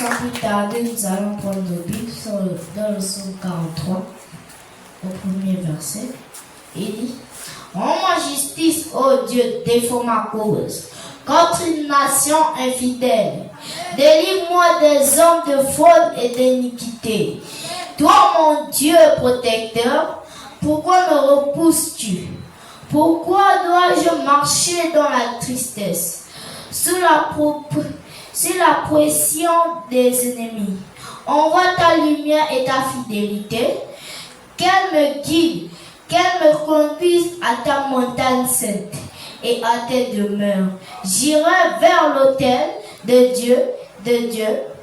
Sans plus tarder, nous allons prendre nos Bibles dans le psaume 43, au premier verset. Il dit: rends-moi justice, ô Dieu, défends ma cause contre une nation infidèle. Délivre-moi des hommes de fraude et d'iniquité. Toi, mon Dieu protecteur, pourquoi me repousses-tu? Pourquoi dois-je marcher dans la tristesse, sous la pression des ennemis? Envoie ta lumière et ta fidélité, qu'elle me guide, qu'elle me conduise à ta montagne sainte et à tes demeures. J'irai vers l'autel de Dieu,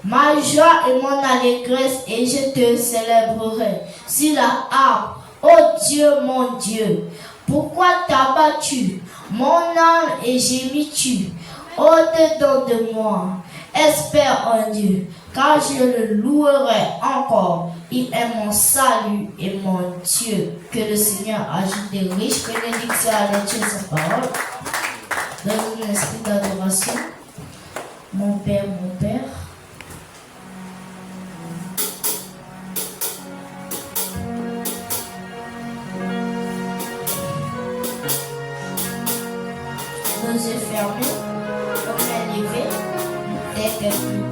ma joie et mon allégresse, et je te célébrerai sur la harpe. Ô Dieu, mon Dieu, pourquoi t'as-tu mon âme et gémis-tu? Au-dedans de moi, espère en Dieu, car je le louerai encore. Il est mon salut et mon Dieu. Que le Seigneur ajoute des riches bénédictions à la lecture de sa parole. Dans un esprit d'adoration, mon Père, nos yeux fermés, nos mains levées, tête inclinée.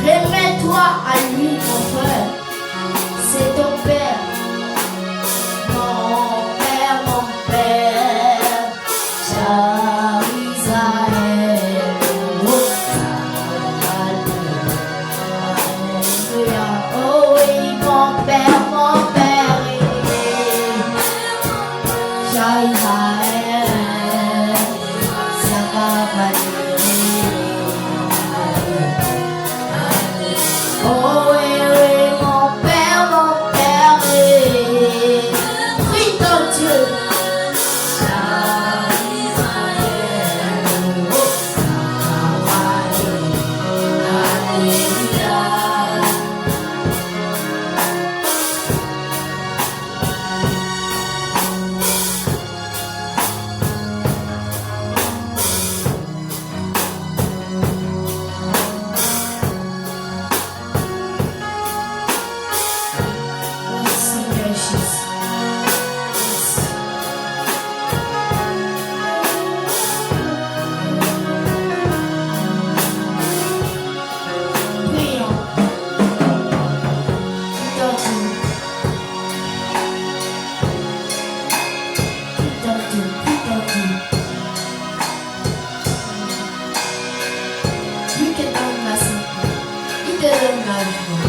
Remets-toi à lui, mon frère. C'est ton Père. Mon Père, cher Israël. Alléluia. Oh oui, mon Père, cher Israël. Oh oui, oui, mon Père, prie ton Dieu. Lui qui donne la santé, il te donne la joie.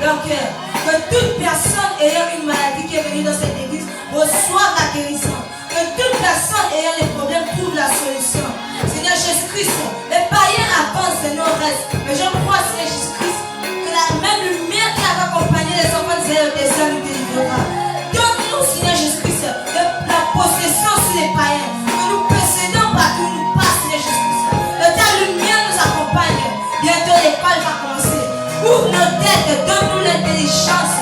leur cœur. Que toute personne ayant une maladie qui est venue dans cette église reçoive la guérison. Que toute personne ayant des problèmes trouve la solution. Seigneur Jésus-Christ, les païens avancent et nous restent. Mais je crois, Seigneur Jésus-Christ, que la même lumière qui avait accompagné les enfants d'Israël au désert nous délivrera. Donne-nous, Seigneur Jésus-Christ, la possession sur les païens. Que nous possédons partout où nous passons, Seigneur Jésus-Christ. Que ta lumière nous accompagne. Bientôt l'école va commencer. Ouvre nos têtes, donne-nous l'intelligence,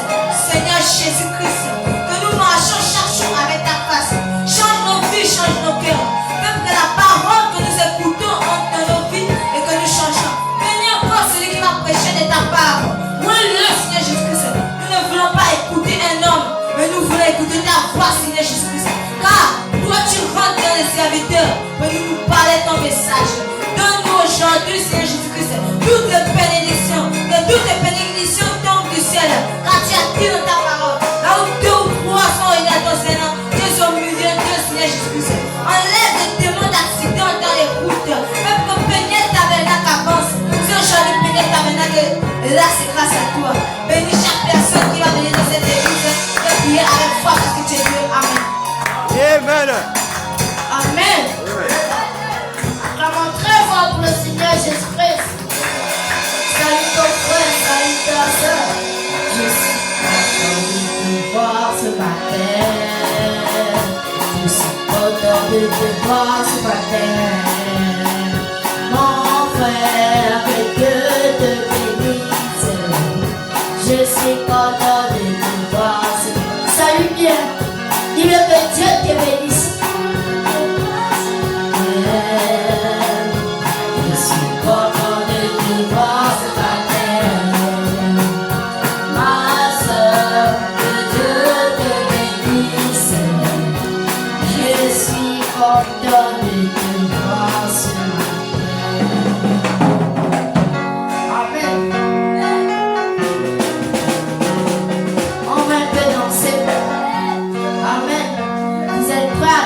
Seigneur Jésus-Christ. Que nous marchons chaque jour avec ta face. Change nos vies, change nos cœurs. Même que la parole que nous écoutons entre dans nos vies et que nous changeons. Bénis encore celui qui va prêcher de ta part. Oui, Seigneur Jésus-Christ. Nous ne voulons pas écouter un homme, mais nous voulons écouter ta voix, Seigneur Jésus-Christ. Car toi, tu rentres dans les serviteurs pour nous parler ton message. Donne-nous aujourd'hui, Seigneur Jésus-Christ, toutes les bénédictions, que toutes les bénédictions tombent du ciel. Car tu as dit dans ta parole, là où deux ou trois sont réunis à ton Seigneur, Dieu au milieu d'eux, Seigneur Jésus-Christ. Enlève les démons d'accidents dans les routes. Même que Péniel Tabernacle avance. Ce jour de Péniel Tabernacle, là c'est grâce à toi. Bénis chaque personne qui va venir dans cette église et prier avec foi parce que tu es Dieu. Amen. Amen. Amen. Acclamons très fort pour le Seigneur Jésus-Christ. Salut ton frère, salut ta soeur. Je suis content de te voir ce matin. Je suis content de te voir ce matin. Mon frère, que Dieu te bénisse. Je suis content de te voir ce matin. Salut bien. Dis-le que Dieu te bénisse. Je suis content de te voir ce matin. Ma soeur, que Dieu te bénisse. Je suis content de te voir ce matin. Amen. On va un peu danser. Amen. Vous êtes prêts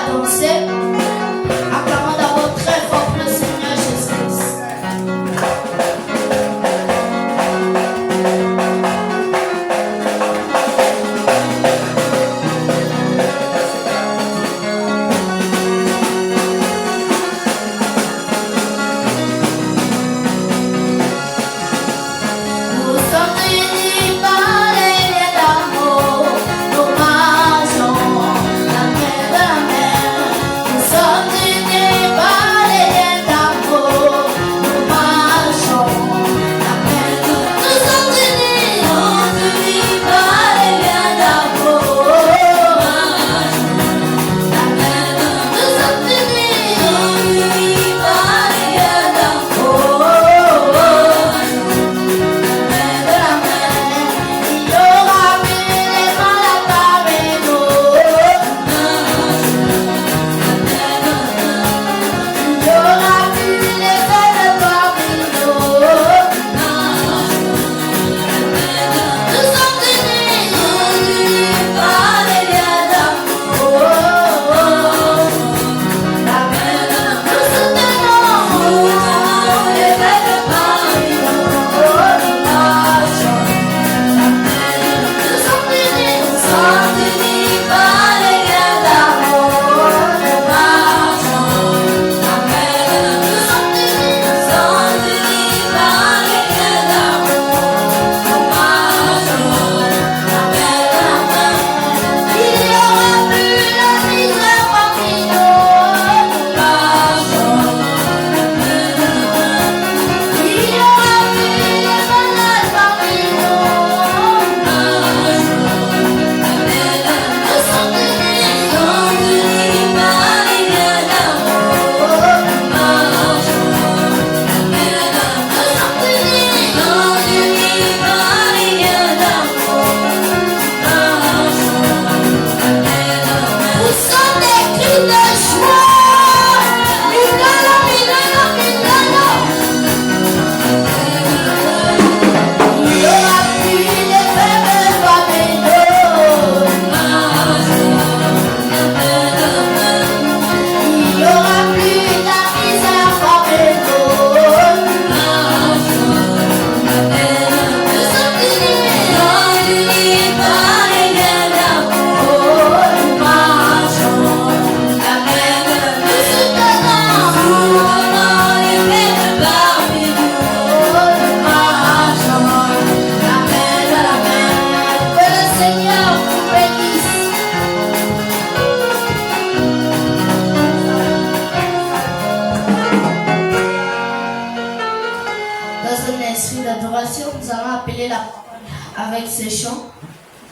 avec ce chant.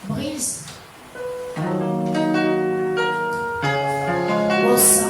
Brise. Bossa.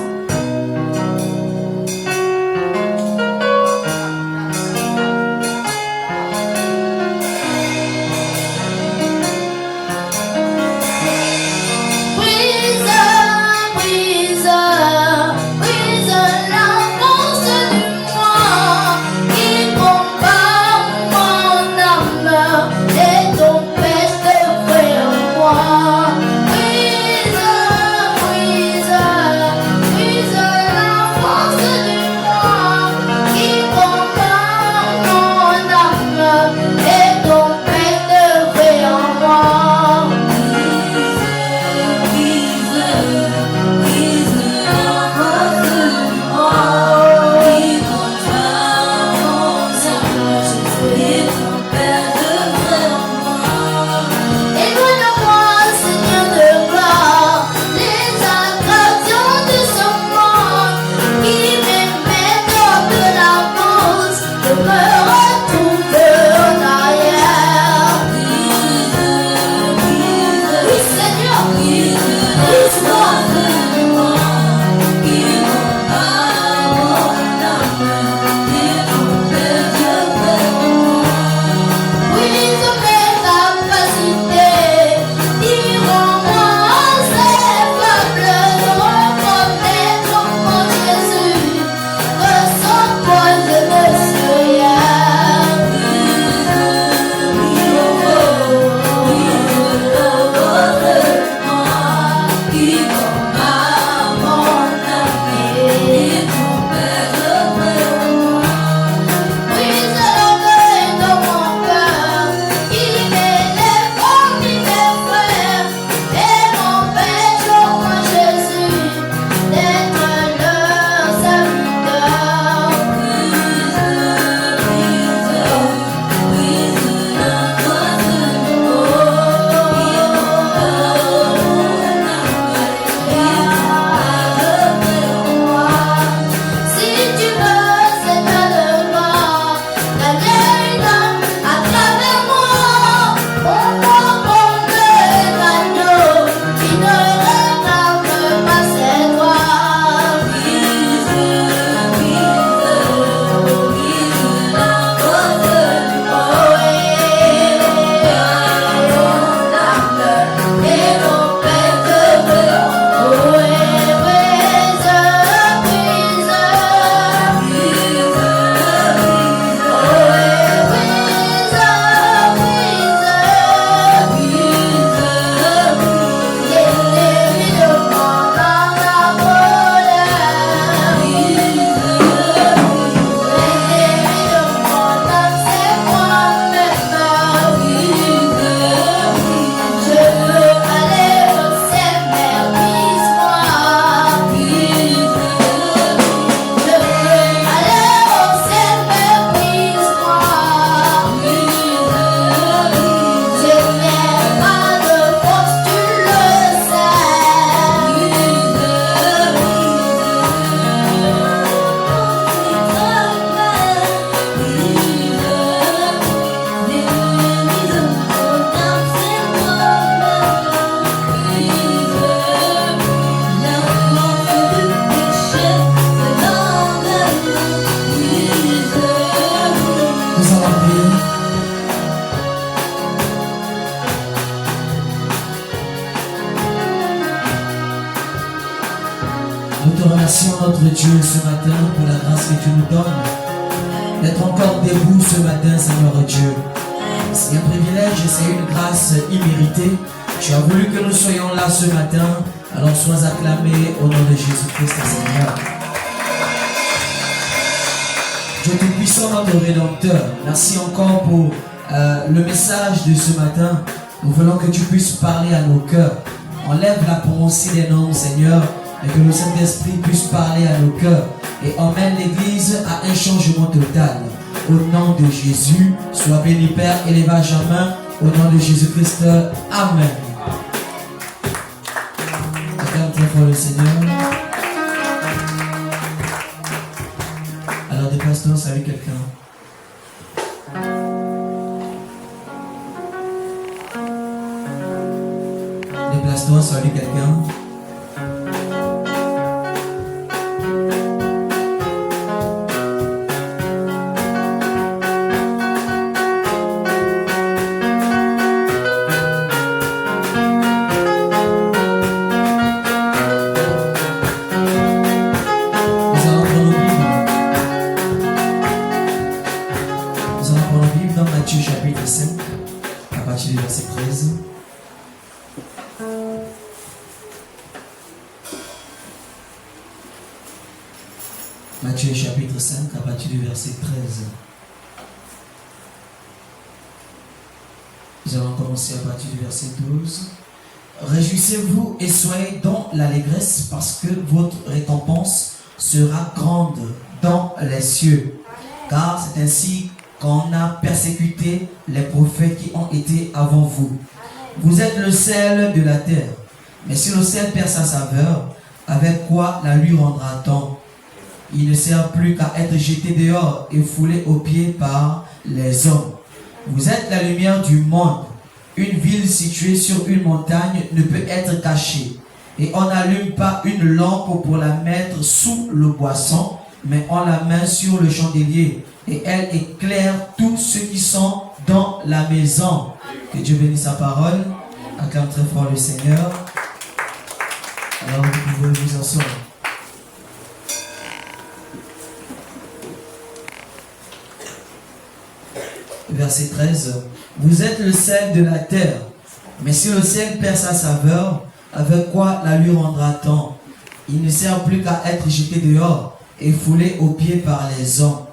Nous te remercions, notre Dieu, ce matin pour la grâce que tu nous donnes d'être encore debout ce matin, Seigneur Dieu. C'est un privilège et c'est une grâce imméritée. Tu as voulu que nous soyons là ce matin, alors sois acclamé au nom de Jésus-Christ, Seigneur. Dieu Tout-Puissant, notre Rédempteur, merci encore pour le message de ce matin. Nous voulons que tu puisses parler à nos cœurs. Enlève la pensée des noms, Seigneur, et que le Saint-Esprit puisse parler à nos cœurs et emmène l'Église à un changement total. Au nom de Jésus, sois béni Père et les Benjamins, au nom de Jésus-Christ. Amen. Regarde très fort le Seigneur. Alors des pasteurs, salut quelqu'un. salue quelqu'un. Matthieu chapitre 5, à partir du verset 13. Matthieu chapitre 5, à partir du verset 13. Nous allons commencer à partir du verset 12. Réjouissez-vous et soyez dans l'allégresse parce que votre récompense sera grande dans les cieux. Car c'est ainsi qu'on a persécuté les prophètes qui ont été avant vous. Vous êtes le sel de la terre. Mais si le sel perd sa saveur, avec quoi la lui rendra-t-on? Il ne sert plus qu'à être jeté dehors et foulé aux pieds par les hommes. Vous êtes la lumière du monde. Une ville située sur une montagne ne peut être cachée. Et on n'allume pas une lampe pour la mettre sous le boisson, mais on la met sur le chandelier. Et elle éclaire tous ceux qui sont dans la maison. Que Dieu bénisse sa parole. Acclame très fort le Seigneur. Alors vous pouvez vous asseoir. Verset 13. Vous êtes le sel de la terre. Mais si le sel perd sa saveur, avec quoi la lui rendra-t-on? Il ne sert plus qu'à être jeté dehors et foulé aux pieds par les hommes.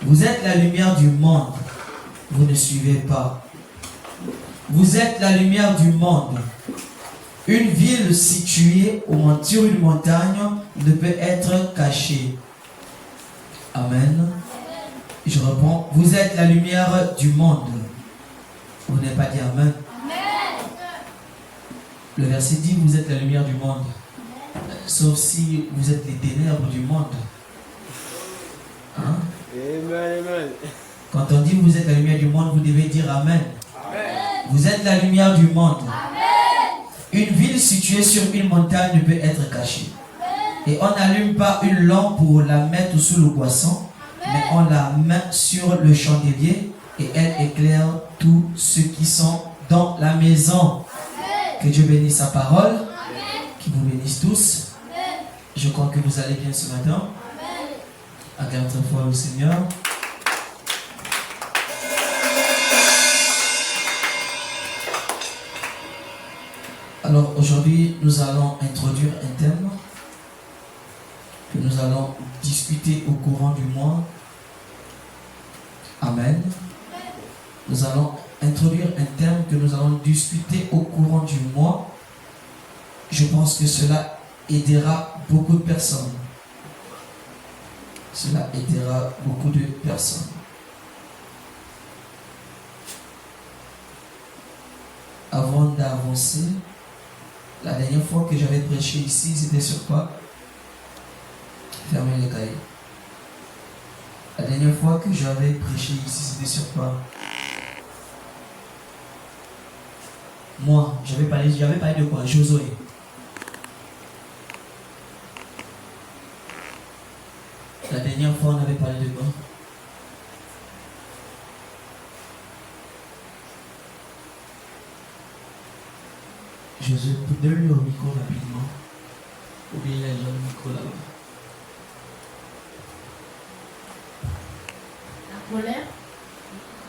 Vous êtes la lumière du monde. Vous ne suivez pas. Vous êtes la lumière du monde. Une ville située sur une montagne ne peut être cachée. Amen. Je réponds, vous êtes la lumière du monde. Vous n'avez pas dit Amen. Le verset dit, vous êtes la lumière du monde. Sauf si vous êtes les ténèbres du monde. Hein? Amen. Quand on dit vous êtes la lumière du monde, vous devez dire Amen. Amen. Vous êtes la lumière du monde. Amen. Une ville située sur une montagne ne peut être cachée. Et on n'allume pas une lampe pour la mettre sous le boisson, mais on la met sur le chandelier et elle éclaire tous ceux qui sont dans la maison. Amen. Que Dieu bénisse sa parole. Amen. Qu'il vous bénisse tous. Amen. Je crois que vous allez bien ce matin. Acclame très fort le Seigneur. Alors aujourd'hui, nous allons introduire un thème que nous allons discuter au courant du mois. Amen. Nous allons introduire un thème que nous allons discuter au courant du mois. Je pense que cela aidera beaucoup de personnes. Cela aidera beaucoup de personnes. Avant d'avancer, la dernière fois que j'avais prêché ici, c'était sur quoi? Fermez les cahiers. La dernière fois que j'avais prêché ici, c'était sur quoi? Moi, j'avais parlé de quoi? Josué. La dernière fois, on avait parlé de quoi? Josué, donne-lui au micro rapidement. Ou bien il a déjà le micro là-bas. La colère.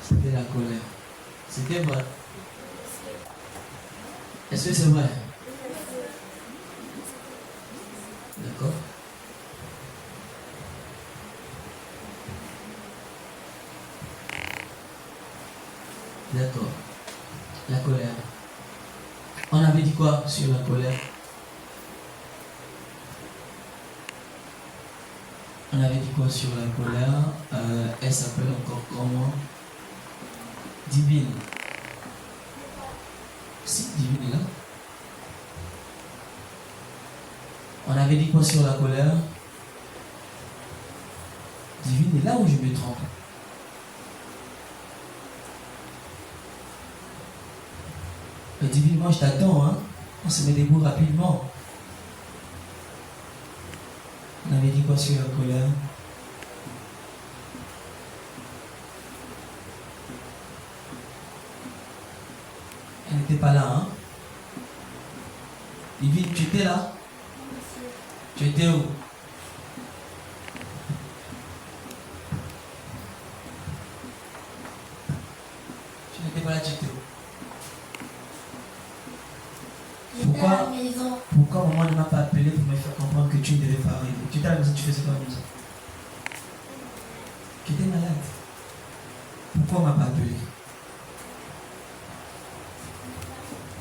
C'était la colère. C'était vrai. Est-ce que c'est vrai? D'accord. D'accord. La colère. On avait dit quoi sur la colère? On avait dit quoi sur la colère? Elle s'appelle encore comment? Divine. Si, divine est là. On avait dit quoi sur la colère? Divine est là où je me trompe? Divine, moi je t'attends, hein. On se met debout rapidement. On avait dit quoi sur la colère? Elle n'était pas là, hein? Livine, tu étais là? Tu étais où? Tu n'étais pas là, tu étais où? J'étais à la maison. Pourquoi maman ne m'a pas appelé pour me faire comprendre que tu ne devais pas arriver? Tu étais à la maison, tu faisais quoi à la maison? Tu étais malade. Pourquoi on ne m'a pas appelé?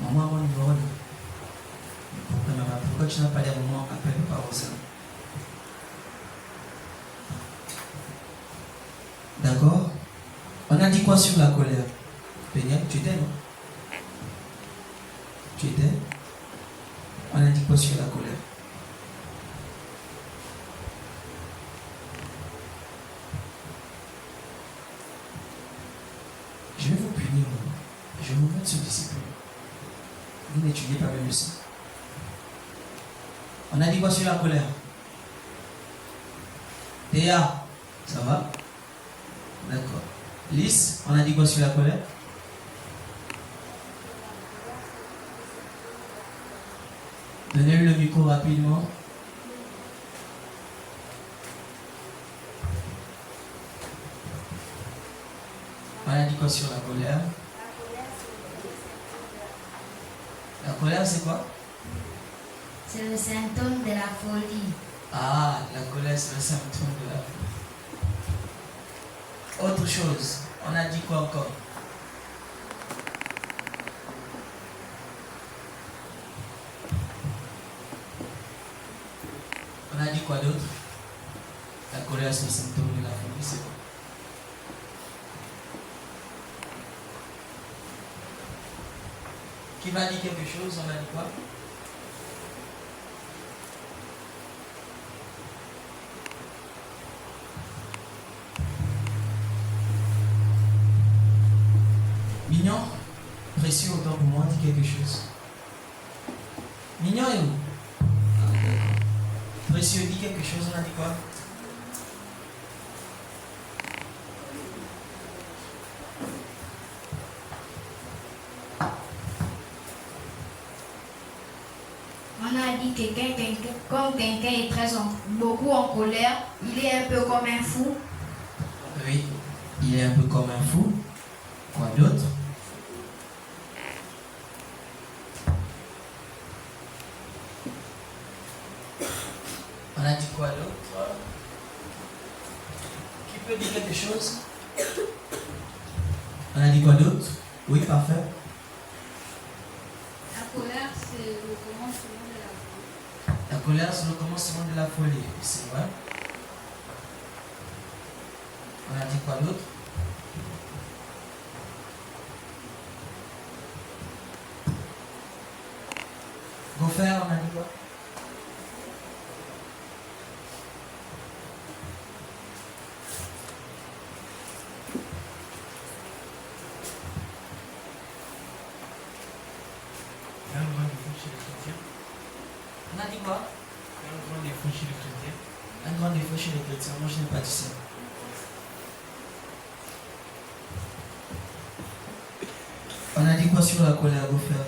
Maman a mon numéro de... Pourquoi tu n'as pas dit à maman, appelle Papa Rosa? D'accord? On a dit quoi sur la colère? Péniel, tu étais, non? Tu étais? On a dit quoi sur la colère? Je vais vous punir. Je vais vous mettre sur discipline. Vous n'étudiez pas mes leçons. On a dit quoi sur la colère? Théa, ça va? D'accord. Lys, on a dit quoi sur la colère? Donnez-lui le micro rapidement. On a dit quoi sur la colère? La colère, c'est quoi? C'est le symptôme de la folie. Ah, la colère, c'est le symptôme de la folie. Autre chose, on a dit quoi encore? On a dit quoi d'autre? La colère, c'est le symptôme de la folie, c'est quoi? Qui va dire quelque chose? On a dit quoi? Mignon, précieux autant pour moi, dis quelque chose. Mignon est où? Ah, d'accord. Précieux, dis quelque chose, on a dit quoi? On a dit que comme quelqu'un est beaucoup en colère, il est un peu comme un fou. Oui, il est un peu comme un fou. Quoi d'autre? On a dit quoi d'autre? Qui peut dire quelque chose? On a dit quoi d'autre? Oui, parfait. La colère, c'est le commencement de la folie. La colère, c'est le commencement de la folie. C'est vrai. On a dit quoi d'autre? Gopher, on a dit quoi? Un grand défaut chez les chrétiens. On a dit quoi? Un grand défaut chez les chrétiens. Un grand défaut chez les chrétiens. Moi, je n'ai pas dit ça. On a dit quoi sur la colère, Gopher?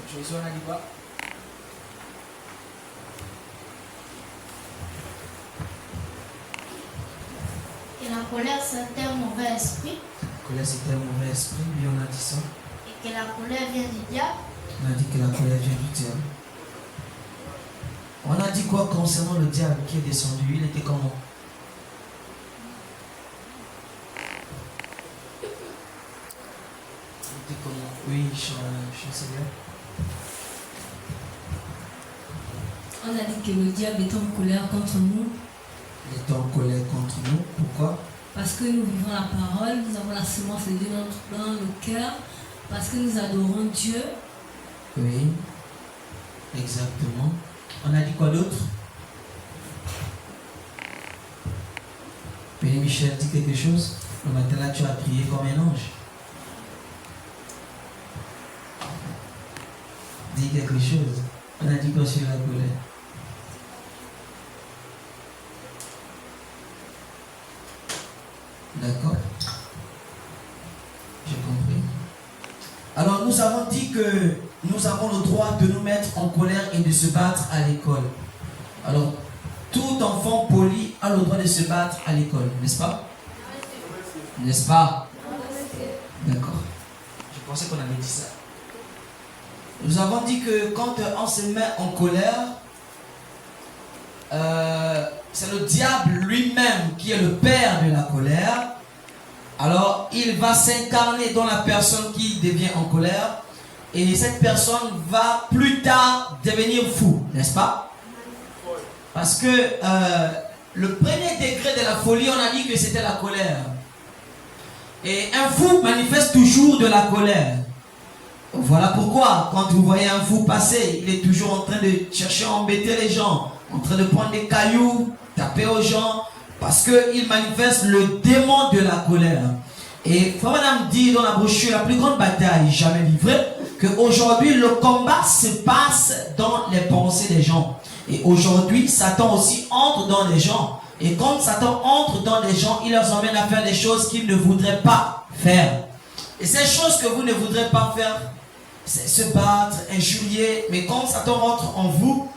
Josué, on a dit quoi? Et la colère, c'est un mauvais esprit. La colère, c'était un mauvais esprit, oui, on a dit ça. Et que la colère vient du diable. On a dit que la colère vient du diable. On a dit quoi concernant le diable qui est descendu? Il était comment? Il était comment? Oui, chancelier. On a dit que le diable est en colère contre nous Il est en colère contre nous. Pourquoi? parce que nous vivons la parole, nous avons la semence de Dieu dans nos cœurs, parce que nous adorons Dieu. Oui, exactement. On a dit quoi d'autre? Béni Michel, dis quelque chose. Le matin là, tu as prié comme un ange. Dis quelque chose. On a dit quoi sur la colère? D'accord? J'ai compris. Alors nous avons dit que nous avons le droit de nous mettre en colère et de se battre à l'école. Alors, tout enfant poli a le droit de se battre à l'école, n'est-ce pas? N'est-ce pas? D'accord. Je pensais qu'on avait dit ça. Nous avons dit que quand on se met en colère, c'est le diable lui-même qui est le père de la colère. Alors, il va s'incarner dans la personne qui devient en colère. Et cette personne va plus tard devenir fou, n'est-ce pas? Parce que le premier degré de la folie, on a dit que c'était la colère. Et un fou manifeste toujours de la colère. Voilà pourquoi, quand vous voyez un fou passer, il est toujours en train de chercher à embêter les gens, en train de prendre des cailloux, taper aux gens, parce qu'il manifeste le démon de la colère. Et Frère Madame dit dans la brochure, la plus grande bataille jamais livrée, qu'aujourd'hui le combat se passe dans les pensées des gens. Et aujourd'hui, Satan aussi entre dans les gens. Et quand Satan entre dans les gens, il leur emmène à faire des choses qu'ils ne voudraient pas faire. Et ces choses que vous ne voudrez pas faire, c'est se battre, injurier. Mais quand Satan rentre en vous,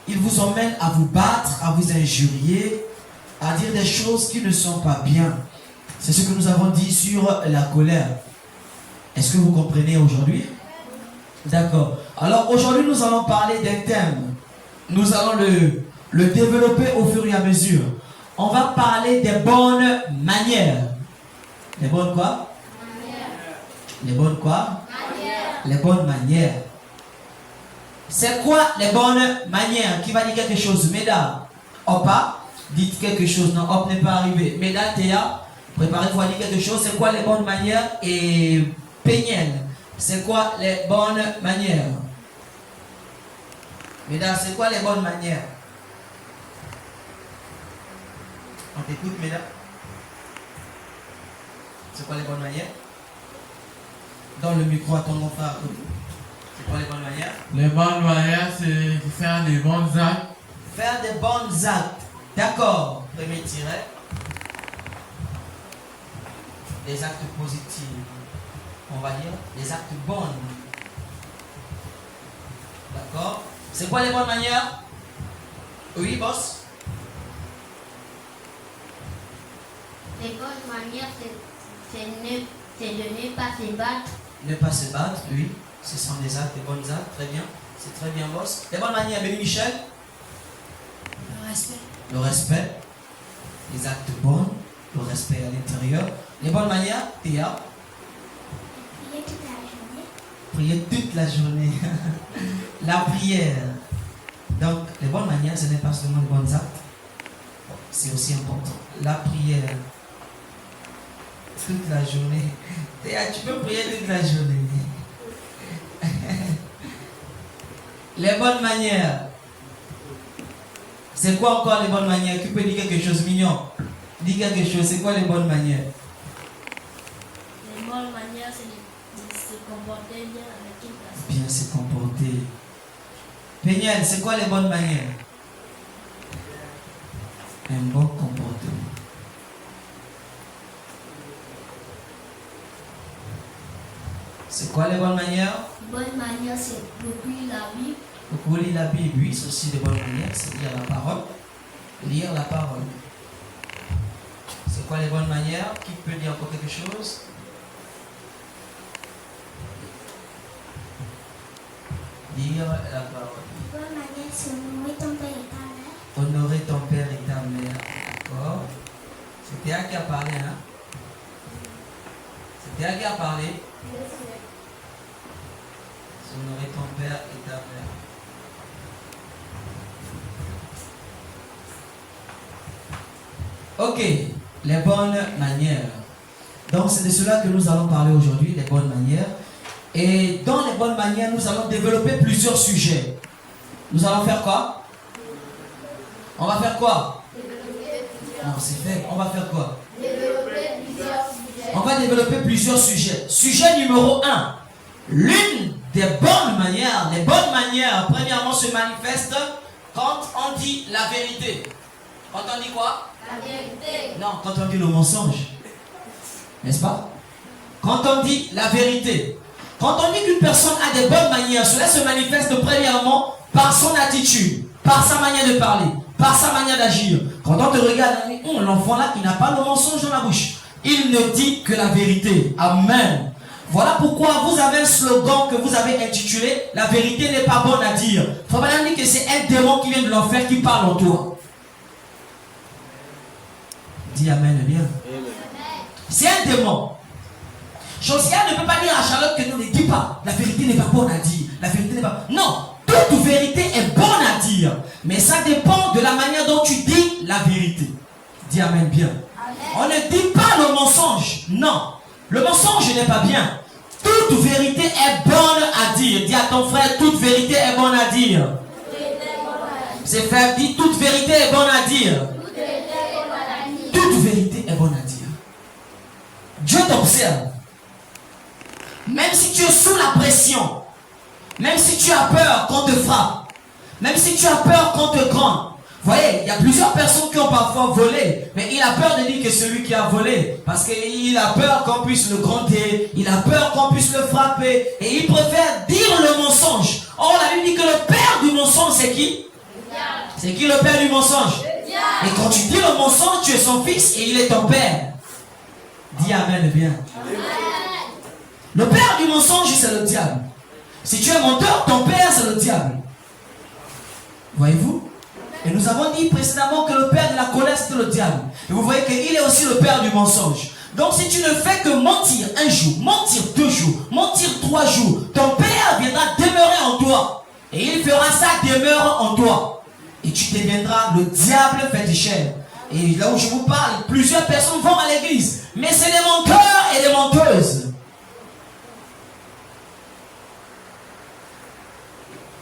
il vous emmène à vous battre, à vous injurier, à dire des choses qui ne sont pas bien. C'est ce que nous avons dit sur la colère. Est-ce que vous comprenez aujourd'hui? D'accord. Alors aujourd'hui, nous allons parler d'un thème. Nous allons le développer au fur et à mesure. On va parler des bonnes manières. Les bonnes quoi? Les bonnes quoi? Les bonnes manières. C'est quoi les bonnes manières? Qui va dire quelque chose? Mesdames, Opa, dites quelque chose. Non, Hop n'est pas arrivé. Mesdames, Théa, préparez-vous à dire quelque chose. C'est quoi les bonnes manières? Et Péniel, c'est quoi les bonnes manières? Mesdames, c'est quoi les bonnes manières? On t'écoute, mesdames. C'est quoi les bonnes manières? Dans le micro à ton mon frère. C'est quoi les bonnes manières? Les bonnes manières, c'est de faire des bons actes. Faire des bons actes. D'accord. Premier tiret. Des actes positifs. On va dire des actes bons. D'accord. C'est quoi les bonnes manières? Oui, boss? Les bonnes manières, c'est de ne pas se battre. Ne pas se battre, oui. Ce sont des actes, des bonnes actes. Très bien. C'est très bien, boss. Les bonnes manières, Béni Michel? Le respect. Le respect. Les actes bons. Le respect à l'intérieur. Les bonnes manières, Théa? Prier toute la journée. Prier toute la journée. La prière. Donc, les bonnes manières, ce n'est pas seulement les bons actes. C'est aussi important. La prière. Toute la journée. Théa, tu peux prier toute la journée. Les bonnes manières. C'est quoi encore les bonnes manières? Qui peut dire quelque chose mignon? Dis quelque chose. C'est quoi les bonnes manières? Les bonnes manières, c'est de se comporter bien avec une personne. Bien se comporter. Péniel, c'est quoi les bonnes manières? Un bon comportement. C'est quoi les bonnes manières? Bonne manière, c'est beaucoup la Bible. Beaucoup lire la Bible, oui, c'est aussi des bonnes manières, c'est lire la parole. Lire la parole. C'est quoi les bonnes manières? Qui peut dire encore quelque chose? Lire la parole. Bonne manière, c'est honorer ton père et ta mère. Honorer ton père et ta mère. D'accord? C'est Théa qui a parlé, hein? C'est Théa qui a parlé. C'est honorer ton père et ta mère. Ok, les bonnes manières. Donc c'est de cela que nous allons parler aujourd'hui, les bonnes manières. Et dans les bonnes manières, nous allons développer plusieurs sujets. Nous allons faire quoi? On va faire quoi? Non, c'est fait. On va faire quoi? Développer plusieurs sujets. On va développer plusieurs sujets. Sujet numéro 1. L'une des bonnes manières, les bonnes manières, premièrement, se manifestent quand on dit la vérité. Quand on dit quoi? La vérité. Non, quand on dit le mensonge. N'est-ce pas? Quand on dit la vérité. Quand on dit qu'une personne a des bonnes manières, cela se manifeste premièrement par son attitude, par sa manière de parler, par sa manière d'agir. Quand on te regarde, on dit, l'enfant là, il n'a pas le mensonge dans la bouche. Il ne dit que la vérité. Amen. Voilà pourquoi vous avez un slogan que vous avez intitulé « La vérité n'est pas bonne à dire ». Il faut pas dire que c'est un démon qui vient de l'enfer qui parle en toi. Dis Amen bien. C'est un démon. Josiane ne peut pas dire à Charlotte que non, ne dis pas. La vérité n'est pas bonne à dire. La vérité n'est pas... Non, toute vérité est bonne à dire. Mais ça dépend de la manière dont tu dis la vérité. Dis Amen bien. On ne dit pas le mensonge. Non. Le mensonge n'est pas bien. Toute vérité est bonne à dire. Dis à ton frère, toute vérité est bonne à dire. C'est frère, dis toute vérité est bonne à dire. Toute vérité est bonne à dire. Dieu t'observe. Même si tu es sous la pression, même si tu as peur qu'on te frappe, même si tu as peur qu'on te grande. Vous voyez, il y a plusieurs personnes qui ont parfois volé, mais il a peur de dire que celui qui a volé, parce qu'il a peur qu'on puisse le gronder, il a peur qu'on puisse le frapper, et il préfère dire le mensonge. Or, la Bible dit que le père du mensonge, c'est qui? C'est qui le père du mensonge? Et quand tu dis le mensonge, tu es son fils et il est ton père. Dis Amen bien. Le père du mensonge, c'est le diable. Si tu es menteur, ton père, c'est le diable. Voyez-vous? Et nous avons dit précédemment que le père de la colère, c'est le diable. Et vous voyez qu'il est aussi le père du mensonge. Donc si tu ne fais que mentir un jour, mentir 2 jours, mentir 3 jours, ton père viendra demeurer en toi. Et il fera sa demeure en toi. Et tu deviendras le diable féticheur. Et là où je vous parle, plusieurs personnes vont à l'église. Mais c'est des menteurs et des menteuses.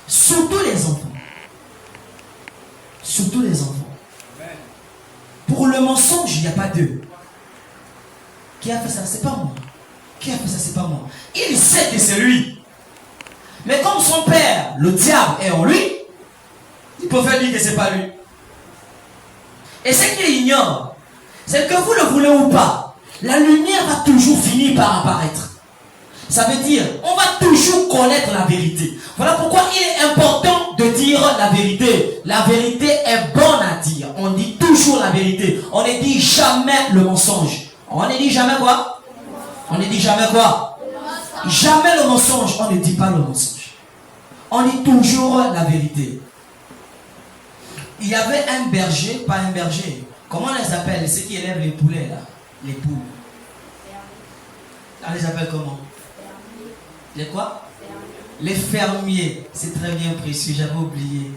Surtout les enfants. Surtout les enfants. Pour le mensonge, il n'y a pas d'eux. Qui a fait ça? C'est pas moi. Qui a fait ça? C'est pas moi. Il sait que c'est lui. Mais comme son père, le diable, est en lui, il peut faire dire que c'est pas lui. Et ce qu'il ignore, c'est que vous le voulez ou pas, la lumière va toujours finir par apparaître. Ça veut dire, on va toujours connaître la vérité. Voilà pourquoi il est important de dire la vérité. La vérité est bonne à dire. On dit toujours la vérité. On ne dit jamais le mensonge. On ne dit jamais quoi? On ne dit jamais quoi? Jamais le mensonge. On ne dit pas le mensonge. On dit toujours la vérité. Il y avait un berger, pas un berger. Comment on les appelle? Ceux qui élèvent les poulets là. Les poules. On les appelle comment? Les quoi? Les fermiers. C'est très bien précis, j'avais oublié.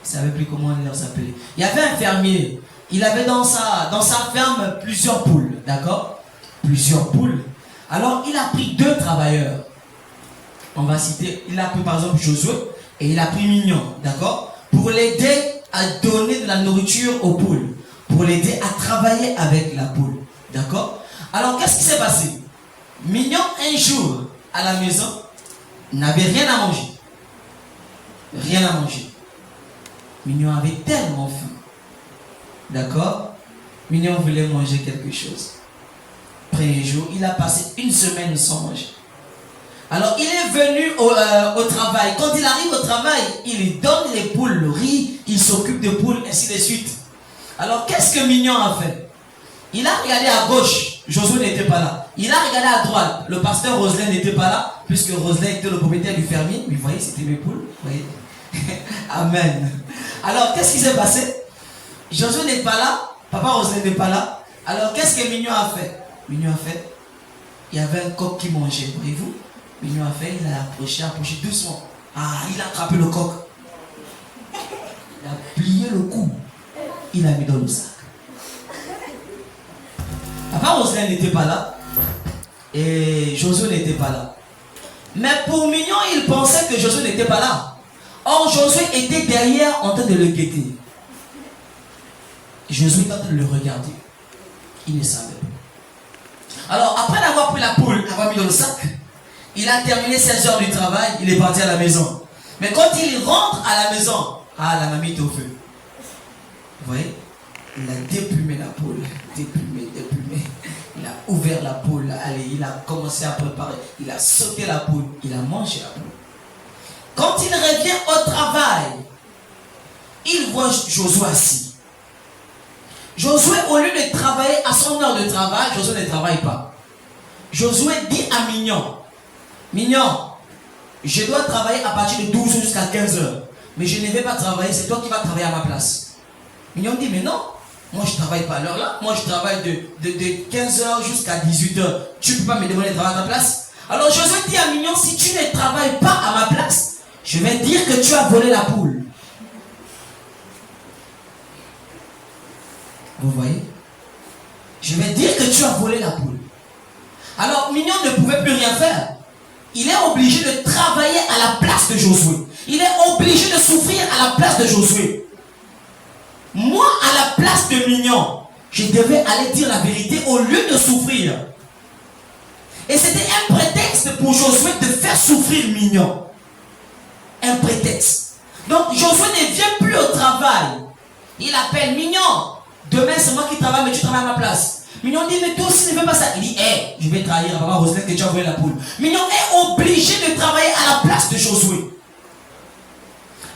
Je ne savais plus comment on les appelait. Il y avait un fermier. Il avait dans sa ferme plusieurs poules. D'accord? Plusieurs poules. Alors il a pris 2 travailleurs. On va citer, il a pris par exemple Josué et il a pris Mignon. D'accord? Pour l'aider à donner de la nourriture aux poules. Pour l'aider à travailler avec la poule. D'accord? Alors qu'est-ce qui s'est passé? Mignon, un jour, à la maison, n'avait rien à manger. Rien à manger. Mignon avait tellement faim. D'accord? Mignon voulait manger quelque chose. Premier jour, il a passé 1 semaine sans manger. Alors il est venu au travail. Quand il arrive au travail, il donne les poules le riz, il s'occupe des poules, ainsi de suite. Alors qu'est-ce que Mignon a fait? Il a regardé à gauche, Josué n'était pas là. Il a regardé à droite, le pasteur Roselin n'était pas là, puisque Roselin était le propriétaire du fermier. Mais vous voyez, c'était mes poules. Vous voyez? Amen. Alors qu'est-ce qui s'est passé? Josué n'est pas là, papa Roselin n'est pas là. Alors qu'est-ce que Mignon a fait? Mignon a fait, il y avait un coq qui mangeait, voyez-vous? Mignon a fait, il a approché doucement. Ah, il a attrapé le coq. Il a plié le cou. Il a mis dans le sac. Papa Roselin n'était pas là. Et Josué n'était pas là. Mais pour Mignon, il pensait que Josué n'était pas là. Or, Josué était derrière en train de le guetter. Josué est en train de le regarder. Il ne savait pas. Alors, après d'avoir pris la poule, avoir mis dans le sac, il a terminé 16 heures du travail, il est parti à la maison. Mais quand il rentre à la maison, la mamie est au feu. Vous voyez? Il a déplumé la poule. Déplumé. Il a ouvert la poule. Allez, il a commencé à préparer. Il a sauté la poule. Il a mangé la poule. Quand il revient au travail, il voit Josué assis. Josué, au lieu de travailler à son heure de travail, Josué ne travaille pas. Josué dit à Mignon, Mignon, je dois travailler à partir de 12 jusqu'à 15 heures. Mais je ne vais pas travailler, c'est toi qui vas travailler à ma place. Mignon dit, mais non, moi je ne travaille pas à l'heure là. Moi je travaille de 15 heures jusqu'à 18 heures. Tu ne peux pas me demander de travailler à ta place. Alors Josué dit à Mignon, si tu ne travailles pas à ma place, je vais dire que tu as volé la poule. Vous voyez? Je vais dire que tu as volé la poule. Alors Mignon ne pouvait plus rien faire. Il est obligé de travailler à la place de Josué. Il est obligé de souffrir à la place de Josué. Moi, à la place de Mignon, je devais aller dire la vérité au lieu de souffrir. Et c'était un prétexte pour Josué de faire souffrir Mignon. Un prétexte. Donc Josué ne vient plus au travail. Il appelle Mignon. Demain c'est moi qui travaille, mais tu travailles à ma place. Mignon dit, mais toi aussi ne fais pas ça. Il dit, je vais trahir à papa Roselin que tu as volé la poule. Mignon est obligé de travailler à la place de Josué.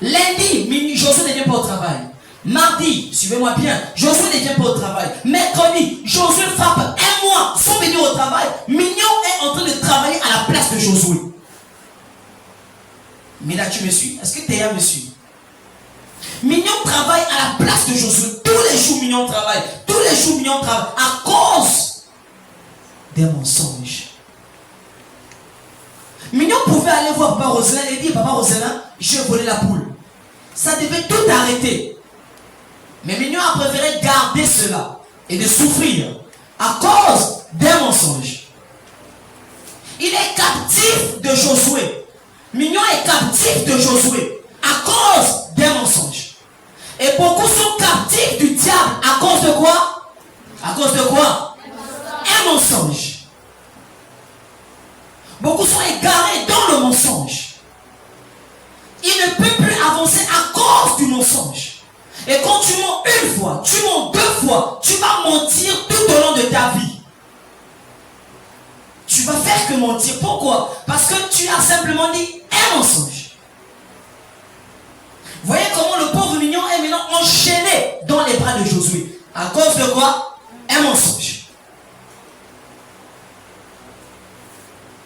Lundi, Josué ne vient pas au travail. Mardi, suivez-moi bien, Josué ne vient pas au travail. Mercredi, Josué frappe un mois sans venir au travail. Mignon est en train de travailler à la place de Josué. Mais là, tu me suis? Est-ce que Théa me suit? Mignon travaille à la place de Josué. Tous les jours, Mignon travaille. Tous les jours, Mignon travaille. À cause des mensonges. Mignon pouvait aller voir Papa Roselin et dire, Papa Roselin, j'ai volé la poule. Ça devait tout arrêter. Mais Mignon a préféré garder cela et de souffrir à cause des mensonges. Il est captif de Josué. Mignon est captif de Josué à cause des mensonges. Et beaucoup sont captifs du diable à cause de quoi? À cause de quoi? Un mensonge. Beaucoup sont égarés dans le mensonge. Il ne peut plus avancer à cause du mensonge. Et quand tu mens une fois, tu mens deux fois, tu vas mentir tout au long de ta vie. Tu vas faire que mentir. Pourquoi? Parce que tu as simplement dit un mensonge. Voyez comment le pauvre Mignon est maintenant enchaîné dans les bras de Josué. À cause de quoi? Un mensonge.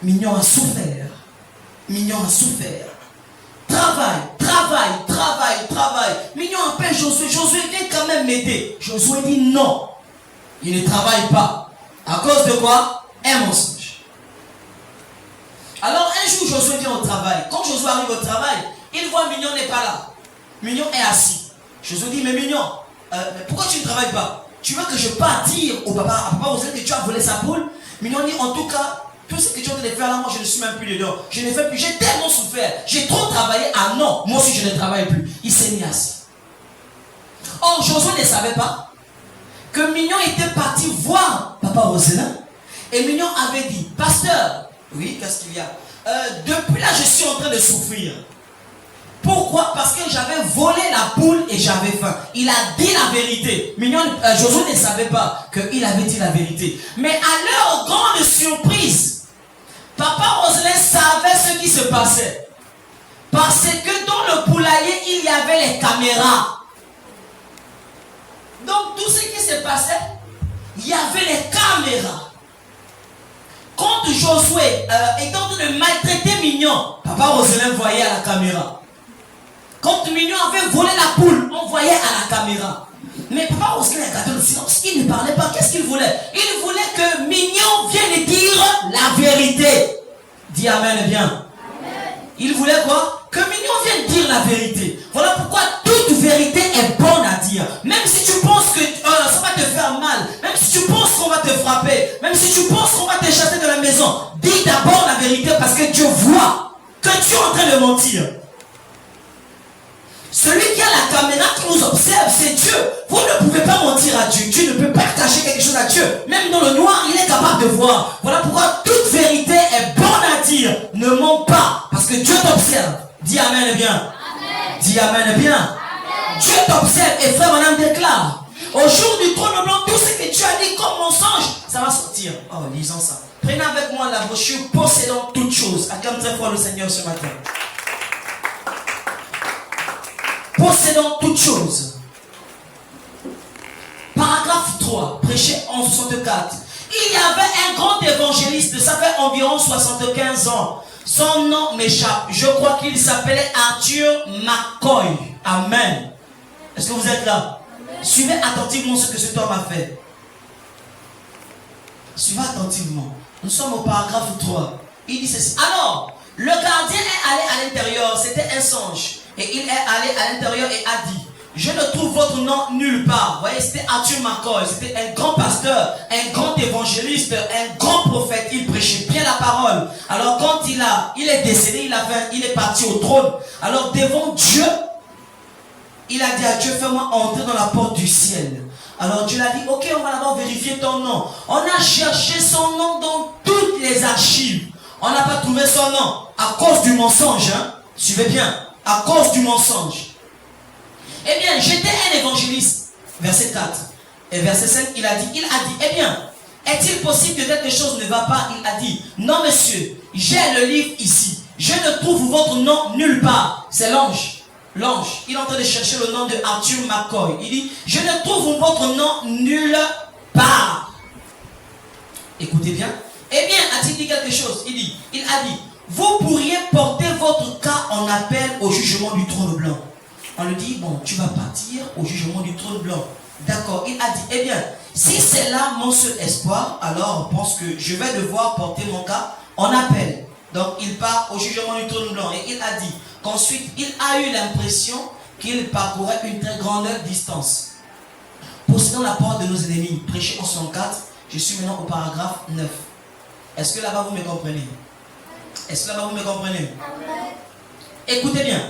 Mignon a souffert. Mignon a souffert. Travail. Mignon appelle Josué. Josué vient quand même m'aider. Josué dit non. Il ne travaille pas. À cause de quoi? Un mensonge. Alors un jour Josué vient au travail. Quand Josué arrive au travail, il voit Mignon n'est pas là. Mignon est assis. Josué dit, mais Mignon, pourquoi tu ne travailles pas? Tu veux que je parte dire au papa, à papa Roselin que tu as volé sa poule? Mignon dit, en tout cas, tout ce que tu es en train de faire là, moi je ne suis même plus dedans. Je ne fais plus, j'ai tellement souffert. J'ai trop travaillé. Ah non, moi aussi je ne travaille plus. Il s'est mis assis. Or, Josué ne savait pas que Mignon était parti voir papa Roselin. Et Mignon avait dit, pasteur, oui, qu'est-ce qu'il y a? Depuis là, je suis en train de souffrir. Pourquoi? Parce que j'avais volé la poule et j'avais faim. Il a dit la vérité. Josué ne savait pas qu'il avait dit la vérité. Mais à leur grande surprise, papa Roselin savait ce qui se passait. Parce que dans le poulailler, il y avait les caméras. Donc tout ce qui se passait, il y avait les caméras. Quand Josué était en train de maltraiter Mignon, papa Roselin voyait à la caméra. Quand Mignon avait volé la poule, on voyait à la caméra. Mais papa Roselin a gardé le silence. Il ne parlait pas. Qu'est-ce qu'il voulait? Il voulait que Mignon vienne dire la vérité. Dis amen bien. Amen. Il voulait quoi? Que Mignon vienne dire la vérité. Voilà pourquoi toute vérité est bonne à dire. Même si tu penses que ça va te faire mal, même si tu penses qu'on va te frapper, même si tu penses qu'on va te chasser de la maison, dis d'abord la vérité parce que Dieu voit que tu es en train de mentir. Celui qui a la caméra qui nous observe, c'est Dieu. Vous ne pouvez pas mentir à Dieu. Dieu ne peut pas cacher quelque chose à Dieu. Même dans le noir, il est capable de voir. Voilà pourquoi toute vérité est bonne à dire. Ne mens pas, parce que Dieu t'observe. Dis Amen bien. Amen. Dis Amen bien. Amen. Dieu t'observe et frère madame déclare. Au jour du trône blanc, tout ce que tu as dit comme mensonge, ça va sortir. Oh, lisons ça. Prenez avec moi la brochure possédant toutes choses. Acclame très fort le Seigneur ce matin. Possédant toutes choses. Paragraphe 3, prêché en 64. Il y avait un grand évangéliste, ça fait environ 75 ans. Son nom m'échappe. Je crois qu'il s'appelait Arthur McCoy. Amen. Est-ce que vous êtes là? Amen. Suivez attentivement ce que cet homme a fait. Suivez attentivement. Nous sommes au paragraphe 3. Il dit ceci. Alors, le gardien est allé à l'intérieur. C'était un songe. Et il est allé à l'intérieur et a dit: je ne trouve votre nom nulle part. Vous voyez, c'était Arthur McCoy. C'était un grand pasteur, un grand évangéliste, un grand prophète. Il prêchait bien la parole. Alors quand il est décédé, il est parti au trône. Alors devant Dieu, il a dit à Dieu: fais-moi entrer dans la porte du ciel. Alors Dieu l'a dit: ok, on va d'abord vérifier ton nom. On a cherché son nom dans toutes les archives. On n'a pas trouvé son nom à cause du mensonge. Hein? Suivez bien. À cause du mensonge. Eh bien, j'étais un évangéliste. Verset 4. Et verset 5, il a dit, eh bien, est-il possible que quelque chose ne va pas? Il a dit: non monsieur, j'ai le livre ici. Je ne trouve votre nom nulle part. C'est l'ange. L'ange, il est en train de chercher le nom de Arthur McCoy. Il dit: je ne trouve votre nom nulle part. Écoutez bien. Eh bien, a-t-il dit quelque chose? Il a dit: vous pourriez porter votre cas en appel au jugement du trône blanc. On lui dit: bon, tu vas partir au jugement du trône blanc. D'accord. Il a dit: eh bien, si c'est là mon seul espoir, alors je pense que je vais devoir porter mon cas en appel. Donc il part au jugement du trône blanc. Et il a dit qu'ensuite il a eu l'impression qu'il parcourait une très grande distance. Possédant la porte de nos ennemis, prêché en 104. Je suis maintenant au paragraphe 9. Est-ce que là-bas vous me comprenez? Est-ce que là-bas vous me comprenez? Écoutez bien.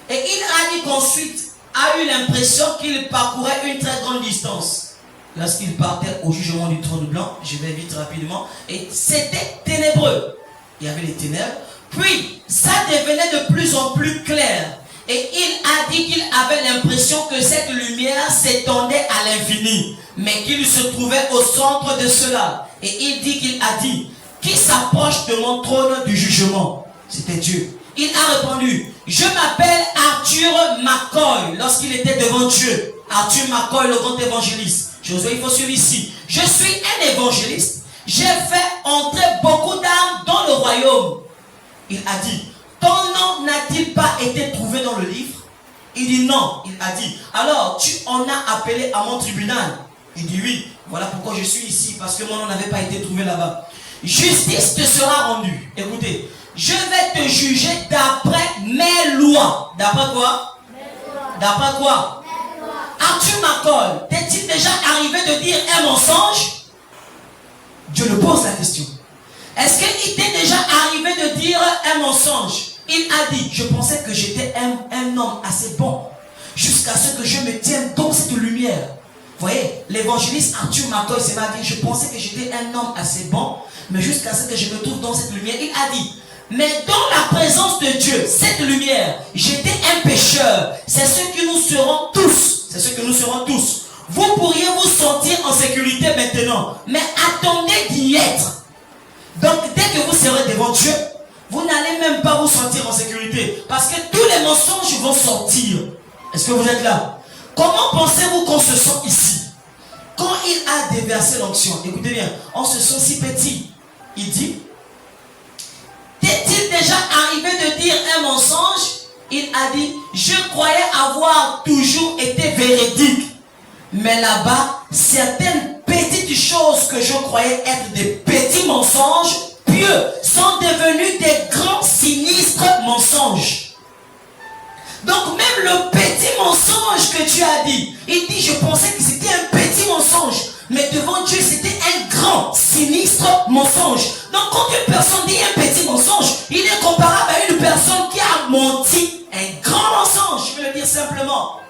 Et il a dit qu'ensuite a eu l'impression qu'il parcourait une très grande distance. Lorsqu'il partait au jugement du trône blanc, je vais vite rapidement, et c'était ténébreux. Il y avait les ténèbres. Puis, ça devenait de plus en plus clair. Et il a dit qu'il avait l'impression que cette lumière s'étendait à l'infini, mais qu'il se trouvait au centre de cela. Et il dit qu'il a dit: qui s'approche de mon trône du jugement? C'était Dieu. Il a répondu: je m'appelle Arthur McCoy. Lorsqu'il était devant Dieu, Arthur McCoy, le grand évangéliste. Josué, il faut suivre ici. Je suis un évangéliste. J'ai fait entrer beaucoup d'âmes dans le royaume. Il a dit: ton nom n'a-t-il pas été trouvé dans le livre? Il dit: non. Il a dit: alors tu en as appelé à mon tribunal? Il dit: oui. Voilà pourquoi je suis ici, parce que mon nom n'avait pas été trouvé là-bas. Justice te sera rendue. Écoutez, je vais te juger d'après mes lois. D'après quoi? D'après quoi? Arthur McCoy, t'est-il déjà arrivé de dire un mensonge? Dieu le pose la question. Est-ce qu'il t'est déjà arrivé de dire un mensonge? Il a dit: je pensais que j'étais un homme assez bon, jusqu'à ce que je me tienne dans cette lumière. Vous voyez, l'évangéliste Arthur McCoy s'est dit: je pensais que j'étais un homme assez bon, mais jusqu'à ce que je me trouve dans cette lumière. Il a dit: mais dans la présence de Dieu, cette lumière, j'étais un pécheur. C'est ce que nous serons tous. C'est ce que nous serons tous. Vous pourriez vous sentir en sécurité maintenant, mais attendez d'y être. Donc dès que vous serez devant Dieu, vous n'allez même pas vous sentir en sécurité, parce que tous les mensonges vont sortir. Est-ce que vous êtes là? Comment pensez-vous qu'on se sent ici? Quand il a déversé l'onction, écoutez bien, on se sent si petit. Il dit: t'est-il déjà arrivé de dire un mensonge? Il a dit: je croyais avoir toujours été véridique, mais là-bas, certaines petites choses que je croyais être des petits mensonges pieux sont devenus des grands sinistres mensonges. Donc même le petit mensonge que tu as dit, il dit: je pensais que c'était un petit mensonge, mais devant Dieu c'était un grand sinistre mensonge. Donc quand une personne dit un petit mensonge, il est comparable à une personne qui a menti un grand mensonge. Je vais le dire simplement.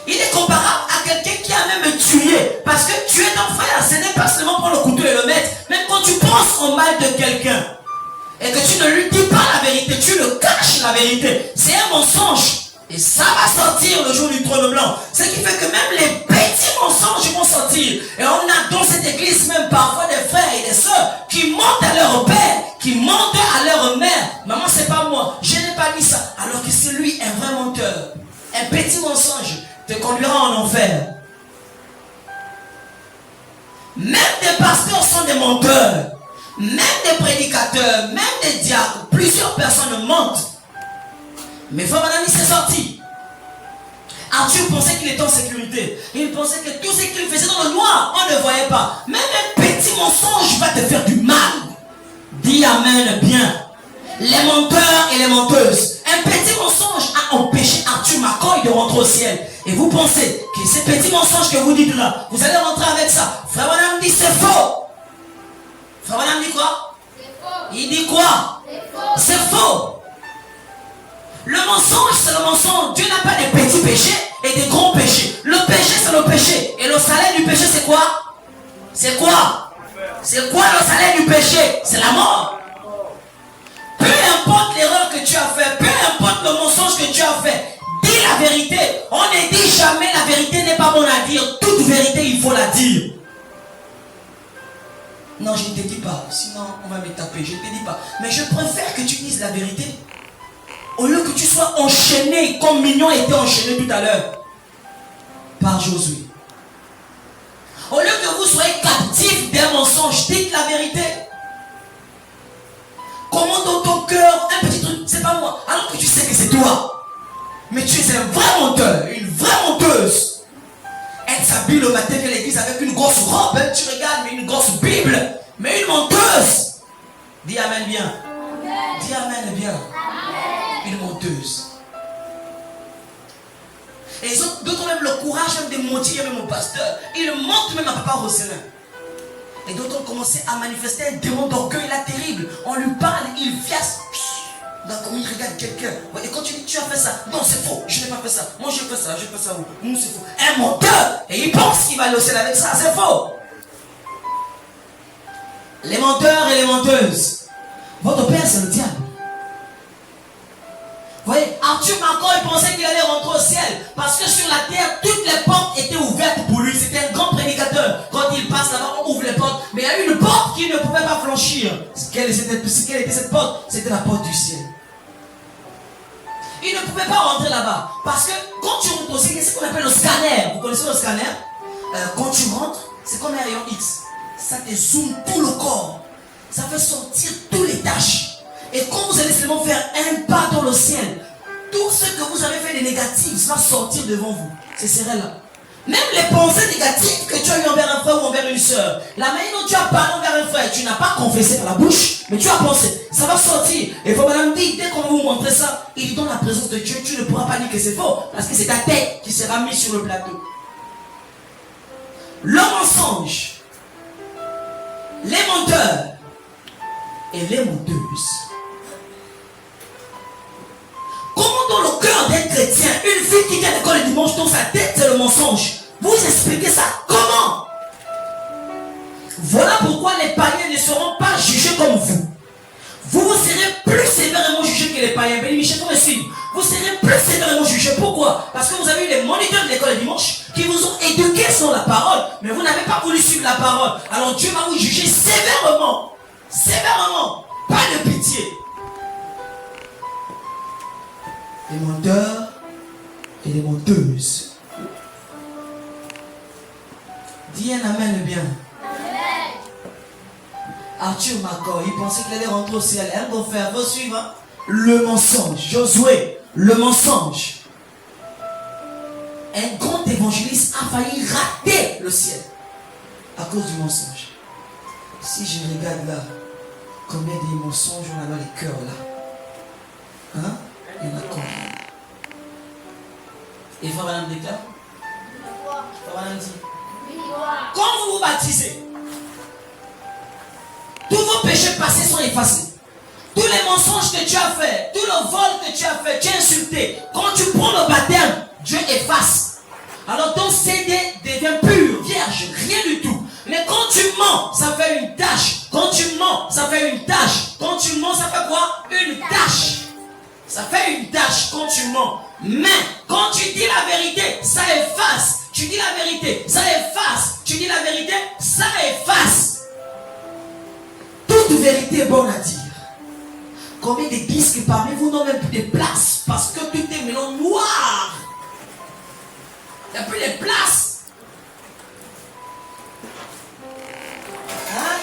Il est comparable à quelqu'un qui a même tué. Parce que tuer ton frère, ce n'est pas seulement prendre le couteau et le mettre. Même quand tu penses au mal de quelqu'un et que tu ne lui dis pas la vérité, tu le caches la vérité. C'est un mensonge. Et ça va sortir le jour du trône blanc. Ce qui fait que même les petits mensonges vont sortir. Et on a dans cette église même parfois des frères et des sœurs qui mentent à leur père, qui mentent à leur mère. Maman, c'est pas moi, je n'ai pas dit ça. Alors que c'est lui un vrai menteur. Un petit mensonge te conduira en enfer. Même des pasteurs sont des menteurs. Même des prédicateurs, même des diacres, plusieurs personnes mentent. Mais frère Madame, c'est sorti. Arthur pensait qu'il était en sécurité. Il pensait que tout ce qu'il faisait dans le noir, on ne voyait pas. Même un petit mensonge va te faire du mal. Dis amen bien. Les menteurs et les menteuses. Un petit mensonge a empêché Arthur McCoy de rentrer au ciel. Et vous pensez que ces petits mensonges que vous dites là, vous allez rentrer avec ça. Frère Madame dit c'est faux. Frère Madame dit quoi? Il dit quoi? C'est faux. Le mensonge, c'est le mensonge. Dieu n'a pas des petits péchés et des grands péchés. Le péché, c'est le péché. Et le salaire du péché, c'est quoi? C'est quoi? C'est quoi le salaire du péché? C'est la mort. Peu importe l'erreur que tu as fait, peu importe le mensonge que tu as fait, dis la vérité. On ne dit jamais la vérité n'est pas bonne à dire. Toute vérité, il faut la dire. Non, je ne te dis pas. Sinon, on va me taper. Je ne te dis pas. Mais je préfère que tu dises la vérité. Au lieu que tu sois enchaîné comme Mignon était enchaîné tout à l'heure par Josué. Au lieu que vous soyez captifs d'un mensonge, dites la vérité. Comment dans ton cœur, un petit truc, c'est pas moi, alors que tu sais que c'est toi. Mais tu es un vrai menteur, une vraie menteuse. Elle s'habille le matin à l'église avec une grosse robe, hein, tu regardes, mais une grosse Bible, mais une menteuse. Dis amen bien. Amen. Dis amen bien. Une menteuse. Et d'autres même le courage même de mentir même au pasteur. Ils mentent même à Papa Rosselin. Et d'autres ont commencé à manifester un démon d'orgueil là terrible. On lui parle, il fiasse. Donc comme il regarde quelqu'un. Et quand tu dis tu as fait ça, non c'est faux, je n'ai pas fait ça. Moi j'ai fait ça, non c'est faux. Un menteur. Et il pense qu'il va aller au ciel avec ça, c'est faux. Les menteurs et les menteuses. Votre père c'est le diable. Vous voyez, Arthur McCoy pensait qu'il allait rentrer au ciel parce que sur la terre, toutes les portes étaient ouvertes pour lui. C'était un grand prédicateur. Quand il passe là-bas, on ouvre les portes. Mais il y a une porte qu'il ne pouvait pas franchir. Quelle était cette porte? C'était la porte du ciel. Il ne pouvait pas rentrer là-bas parce que quand tu rentres au ciel, c'est ce qu'on appelle le scanner. Vous connaissez le scanner? Quand tu rentres, c'est comme un rayon X. Ça te zoome tout le corps. Ça fait sortir toutes les tâches. Et quand vous allez seulement faire un pas dans le ciel, tout ce que vous avez fait de négatif va sortir devant vous. Ce serait là. Même les pensées négatives que tu as eues envers un frère ou envers une soeur, la manière dont tu as parlé envers un frère, tu n'as pas confessé par la bouche, mais tu as pensé, ça va sortir. Et faut madame dit, dès qu'on va vous montrer ça, il dit dans la présence de Dieu, tu ne pourras pas dire que c'est faux, parce que c'est ta tête qui sera mise sur le plateau. Le mensonge, les menteurs et les menteuses. Comment dans le cœur d'un chrétien, une fille qui vient à l'école le dimanche, dans sa tête c'est le mensonge? Vous expliquez ça comment? Voilà pourquoi les païens ne seront pas jugés comme vous. Vous serez plus sévèrement jugés que les païens. Béni Michel, vous me suivez. Vous serez plus sévèrement jugés. Pourquoi? Parce que vous avez eu les moniteurs de l'école le dimanche qui vous ont éduqués sur la parole, mais vous n'avez pas voulu suivre la parole. Alors Dieu va vous juger sévèrement. Sévèrement. Pas de pitié. Les menteurs et les menteuses. Dis un amen bien. Amen. Arthur McCoy, il pensait qu'il allait rentrer au ciel. Un beau frère, vous suivre. Hein? Le mensonge. Josué, le mensonge. Un grand évangéliste a failli rater le ciel à cause du mensonge. Si je regarde là, combien de mensonges on a dans les cœurs là? Hein? Il y en a combien? Et frère Madame déclare? Frère Madame dit? Quand vous vous baptisez, tous vos péchés passés sont effacés. Tous les mensonges que tu as fait, tout le vol que tu as fait, tu as insulté. Quand tu prends le baptême, Dieu efface. Alors ton CD devient pur, vierge, rien du tout. Mais quand tu mens, ça fait une tache. Quand tu mens, ça fait une tache. Quand tu mens, ça fait quoi? Une tache. Ça fait une tache quand tu mens. Mais quand tu dis la vérité, ça efface. Tu dis la vérité, ça efface. Tu dis la vérité, ça efface. Toute vérité est bonne à dire. Combien d'églises que parmi vous n'ont même plus de place parce que tout est maintenant noir. Il n'y a plus de place. Hein?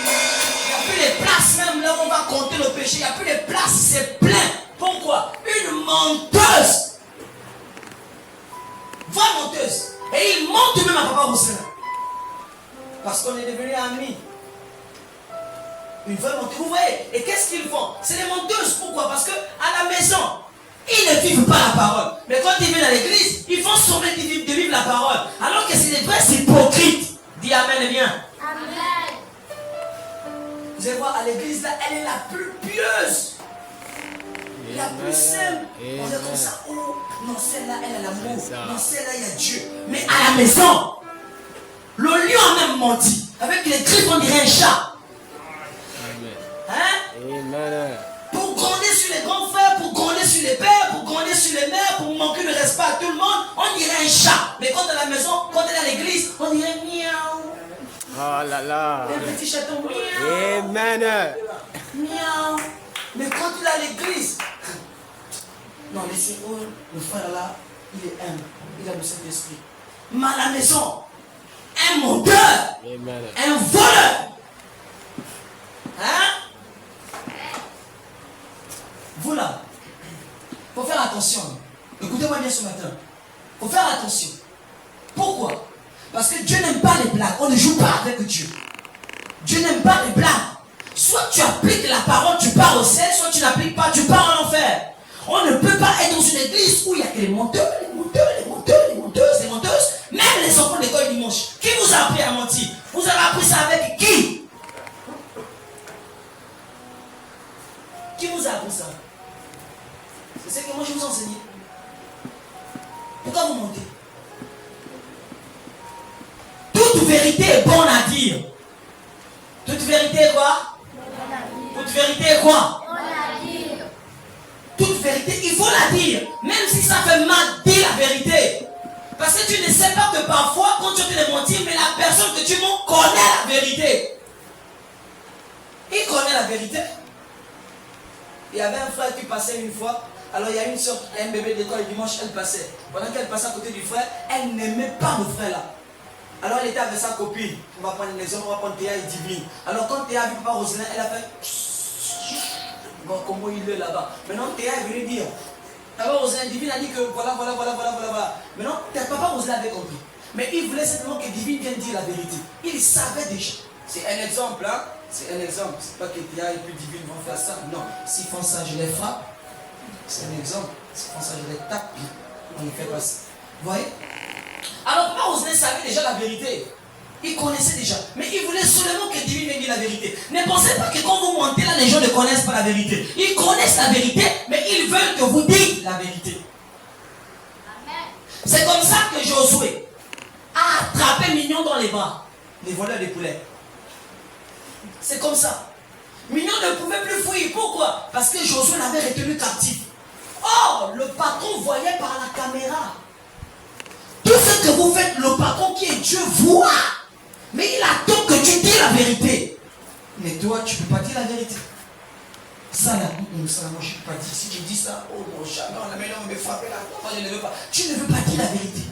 Il n'y a plus de place même là où on va compter le péché. Il n'y a plus de place, c'est plein. Pourquoi? Une menteuse. Vraie menteuse. Et il ment même à Papa Rousselin. Parce qu'on est devenus amis. Une vraie menteuse. Vous voyez? Et qu'est-ce qu'ils font? C'est des menteuses. Pourquoi? Parce qu'à la maison, ils ne vivent pas la parole. Mais quand ils viennent à l'église, ils font semblant de vivre la parole. Alors que c'est des vrais hypocrites. Dis Amen bien. Amen. Vous allez voir, à l'église, là, elle est la plus pieuse. La plus simple. On est comme ça. Oh, non, celle-là, elle a l'amour. Non, celle-là, il y a Dieu. Mais à la maison, le lion a même menti. Avec les griffes, on dirait un chat. Hein? Amen. Pour gronder sur les grands frères, pour gronder sur les pères, pour gronder sur les mères, pour manquer de respect à tout le monde, on dirait un chat. Mais quand à la maison, quand on est à l'église, on dirait miaou. Oh là là. Un petit chaton, miaou. Amen. Miaou. Mais quand il est à l'église, non, laissez le frère là, il est humble, il a le Saint-Esprit. Mais à la maison, un menteur, Amen. un voleur. Hein? Vous là, il faut faire attention. Écoutez-moi bien ce matin. Il faut faire attention. Pourquoi? Parce que Dieu n'aime pas les blagues. On ne joue pas avec Dieu. Dieu n'aime pas les blagues. Soit tu appliques la parole, tu pars au ciel, soit tu n'appliques pas, tu pars en enfer. On ne peut pas être dans une église où il y a que les menteurs, les menteurs, les menteurs, les menteuses, les menteuses, même les enfants d'école dimanche. Qui vous a appris à mentir? Vous avez appris ça avec qui? Qui vous a appris ça? C'est ce que moi je vous enseigne. Pourquoi vous mentez? Toute vérité est bonne à dire. Toute vérité est quoi? Toute vérité est quoi? Toute vérité, il faut la dire. Même si ça fait mal, dis la vérité. Parce que tu ne sais pas que parfois, quand tu es de mentir, mais la personne que tu mens connaît la vérité. Il connaît la vérité. Il y avait un frère qui passait une fois. Alors il y a une soeur, un bébé d'école, le dimanche, elle passait. Pendant qu'elle passait à côté du frère, elle n'aimait pas le frère là. Alors elle était avec sa copine. On va prendre une exemple, on va prendre Théa et Divine. Alors quand Théa a vu Papa Roselin, elle a fait... Bon, comment il est là-bas. Maintenant Théa est venu dire. Papa Roselin, Divine a dit que voilà. Maintenant, Papa Roselin avait compris. Mais il voulait simplement que Divine vienne dire la vérité. Il savait déjà. C'est un exemple, hein. C'est un exemple. C'est pas que Théa et puis Divine vont faire ça. Non. S'ils font ça, je les frappe. C'est un exemple. S'ils font ça, je les tape. On ne fait pas ça. Vous voyez? Alors Papa Roselin savait déjà la vérité. Il connaissait déjà. Mais il voulait seulement que Divine vienne dire la vérité. Ne pensez pas que quand vous mentez là, les gens ne connaissent pas la vérité. Ils connaissent la vérité, mais ils veulent que vous dites la vérité. C'est comme ça que Josué a attrapé Mignon dans les bras. Les voleurs des poulets. C'est comme ça. Mignon ne pouvait plus fuir. Pourquoi? Parce que Josué l'avait retenu captif. Or, le patron voyait par la caméra. Tout ce que vous faites, le patron qui est Dieu voit. Mais il attend que tu dises la vérité. Mais toi, tu ne peux pas dire la vérité. Ça là, moi je ne peux pas dire. Si tu dis ça, oh non, jamais on va me frapper là. Moi je ne veux pas. Tu ne veux pas dire la vérité.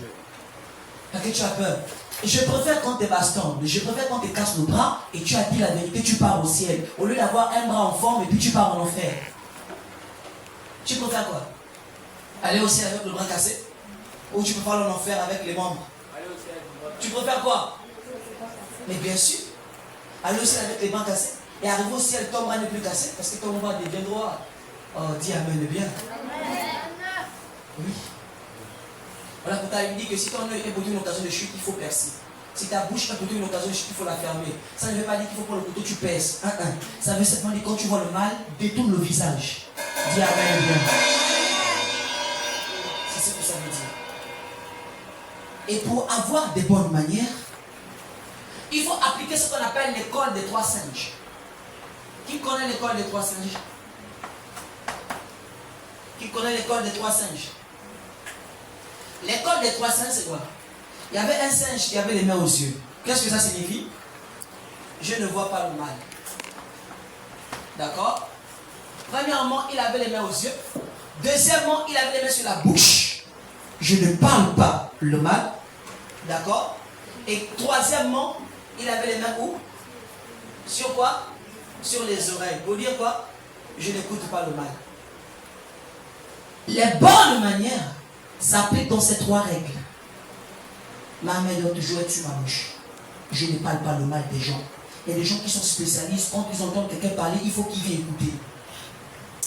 Parce que tu as peur. Et je préfère quand tu es baston. Je préfère quand tu casses le bras et tu as dit la vérité, tu pars au ciel. Au lieu d'avoir un bras en forme et puis tu pars en enfer. Tu préfères quoi? Aller au ciel avec le bras cassé? Ou tu peux pas en enfer avec les membres? Tu préfères quoi? Mais bien sûr, aller au ciel avec les bras cassés et arriver au ciel, ton bras n'est plus cassé parce que ton bras devient droit. Oh, dis Amen bien. Oui. Voilà pourquoi il dit que si ton œil est pour une occasion de chute, il faut percer. Si ta bouche est pour une occasion de chute, il faut la fermer. Ça ne veut pas dire qu'il faut prendre le couteau, tu perces. Ça veut simplement dire que quand tu vois le mal, détourne le visage. Dis Amen bien. C'est ce que ça veut dire. Et pour avoir des bonnes manières, il faut appliquer ce qu'on appelle l'école des 3 singes. Qui connaît l'école des 3 singes? Qui connaît l'école des 3 singes? L'école des 3 singes, c'est quoi? Il y avait un singe qui avait les mains aux yeux. Qu'est-ce que ça signifie? Je ne vois pas le mal. D'accord? Premièrement, il avait les mains aux yeux. Deuxièmement, il avait les mains sur la bouche. Je ne parle pas le mal. D'accord? Et troisièmement, il avait les mains où? Sur quoi? Sur les oreilles. Pour dire quoi? Je n'écoute pas le mal. Les bonnes manières s'appliquent dans ces 3 règles. Ma main doit toujours être sur ma bouche. Je ne parle pas le mal des gens. Il y a des gens qui sont spécialistes. Quand ils entendent quelqu'un parler, il faut qu'ils viennent écouter.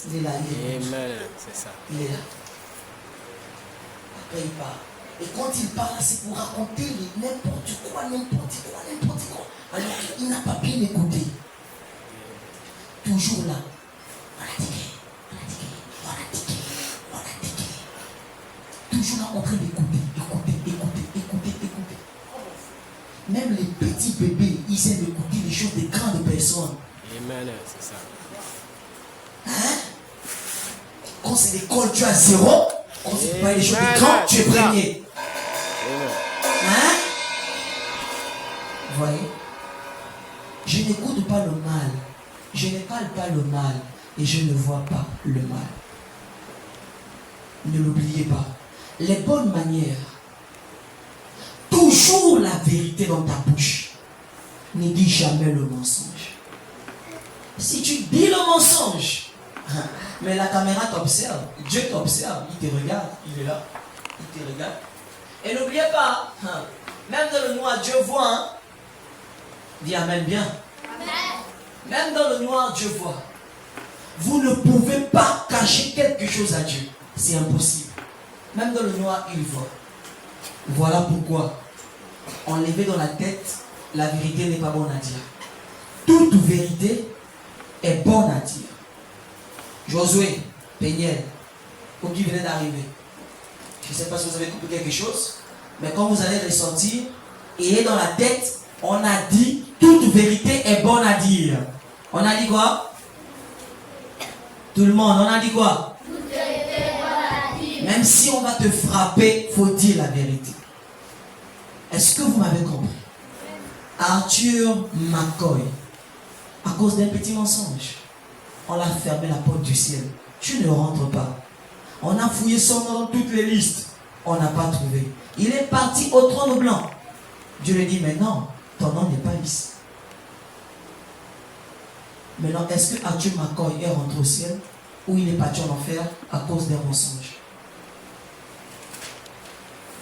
Il est là, il est là. Amen, c'est ça. Il est là. Après, il parle. Et quand il parle, c'est pour raconter n'importe quoi. Alors qu'il n'a pas bien écouté. Toujours là. On a dit. Toujours là en train d'écouter. Même les petits bébés, ils aiment écouter les choses des grandes personnes. Amen, c'est ça. Hein? Quand c'est l'école, tu as 0. Quand c'est pas les choses des grands, tu es premier. Hein? Vous voyez? Je n'écoute pas le mal. Je ne parle pas le mal. Et je ne vois pas le mal. Ne l'oubliez pas. Les bonnes manières. Toujours la vérité dans ta bouche. Ne dis jamais le mensonge. Si tu dis le mensonge, mais la caméra t'observe, Dieu t'observe, il te regarde, il est là, il te regarde. Et n'oubliez pas, même dans le noir, Dieu voit. Hein? Dis Amen bien. Amen. Même dans le noir, Dieu voit. Vous ne pouvez pas cacher quelque chose à Dieu. C'est impossible. Même dans le noir, il voit. Voilà pourquoi, enlevé dans la tête, la vérité n'est pas bonne à dire. Toute vérité est bonne à dire. Josué, Péniel, vous qui venez d'arriver, je ne sais pas si vous avez compris quelque chose, mais quand vous allez ressortir, et dans la tête, on a dit, toute vérité est bonne à dire. On a dit quoi? Tout le monde, on a dit quoi? Même si on va te frapper, il faut dire la vérité. Est-ce que vous m'avez compris? Arthur McCoy, à cause d'un petit mensonge, on l'a fermé la porte du ciel. Tu ne rentres pas. On a fouillé son nom dans toutes les listes. On n'a pas trouvé. Il est parti au trône blanc. Dieu lui dit, mais non, ton nom n'est pas ici. Maintenant, est-ce que Arthur McCoy est rentré au ciel ou il est parti en enfer à cause d'un mensonge?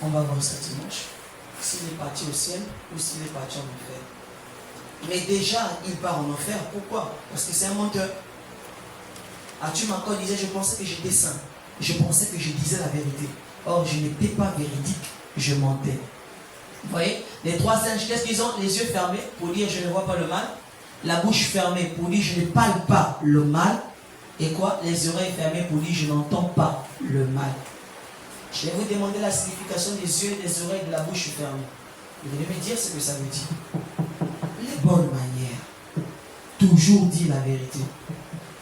On va voir ça dimanche. S'il est parti au ciel ou s'il est parti en enfer. Mais déjà, il part en enfer. Pourquoi? Parce que c'est un menteur. Arthur McCoy disait, je pensais que j'étais saint. Je pensais que je disais la vérité. Or, je n'étais pas véridique. Je mentais. Vous voyez? Les 3 singes, qu'est-ce qu'ils ont? Les yeux fermés pour dire, je ne vois pas le mal. La bouche fermée pour dire, je ne parle pas le mal. Et quoi? Les oreilles fermées pour dire, je n'entends pas le mal. Je vais vous demander la signification des yeux, des oreilles, de la bouche fermée. Vous devez me dire ce que ça veut dire. Les bonnes manières. Toujours dire la vérité.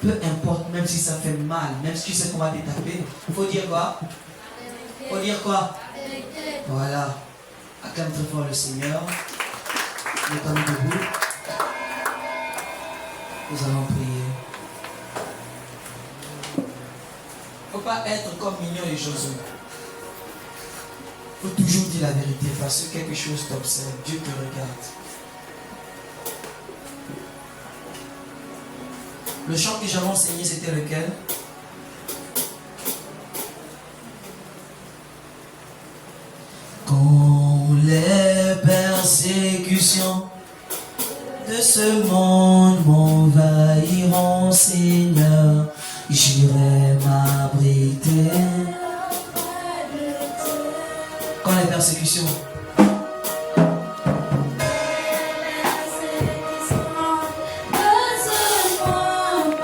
Peu importe, même si ça fait mal, même si tu sais qu'on va te taper, il faut dire quoi? Il faut dire quoi? Voilà. Acclame très fort le Seigneur. Mettons-nous debout. Nous allons prier. Il ne faut pas être comme Mignon et Josué. Il faut toujours dire la vérité parce que quelque chose t'observe. Dieu te regarde. Le chant que j'avais enseigné, c'était lequel? Quand les persécutions de ce monde m'envahiront, Seigneur, j'irai m'abriter. Quand les persécutions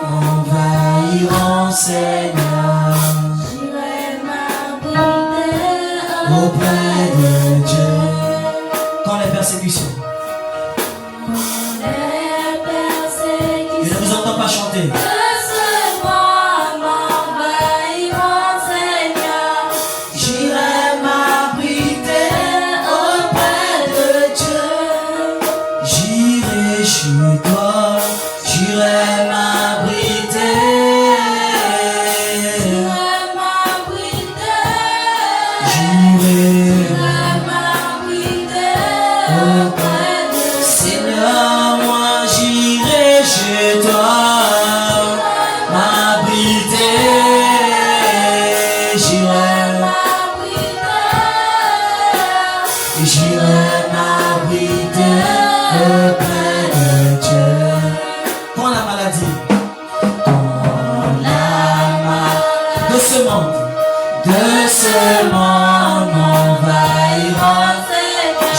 m'envahiront, Seigneur, j'irai m'abriter auprès de Dieu. persécutions. Je ne vous entends pas chanter. J'irai m'abriter auprès de Dieu. J'irai chez toi. J'irai m'abriter. J'irai Seigneur, moi j'irai chez toi, m'abriter, j'irai m'abriter auprès de Dieu. Pour la maladie, de ce monde m'envahira,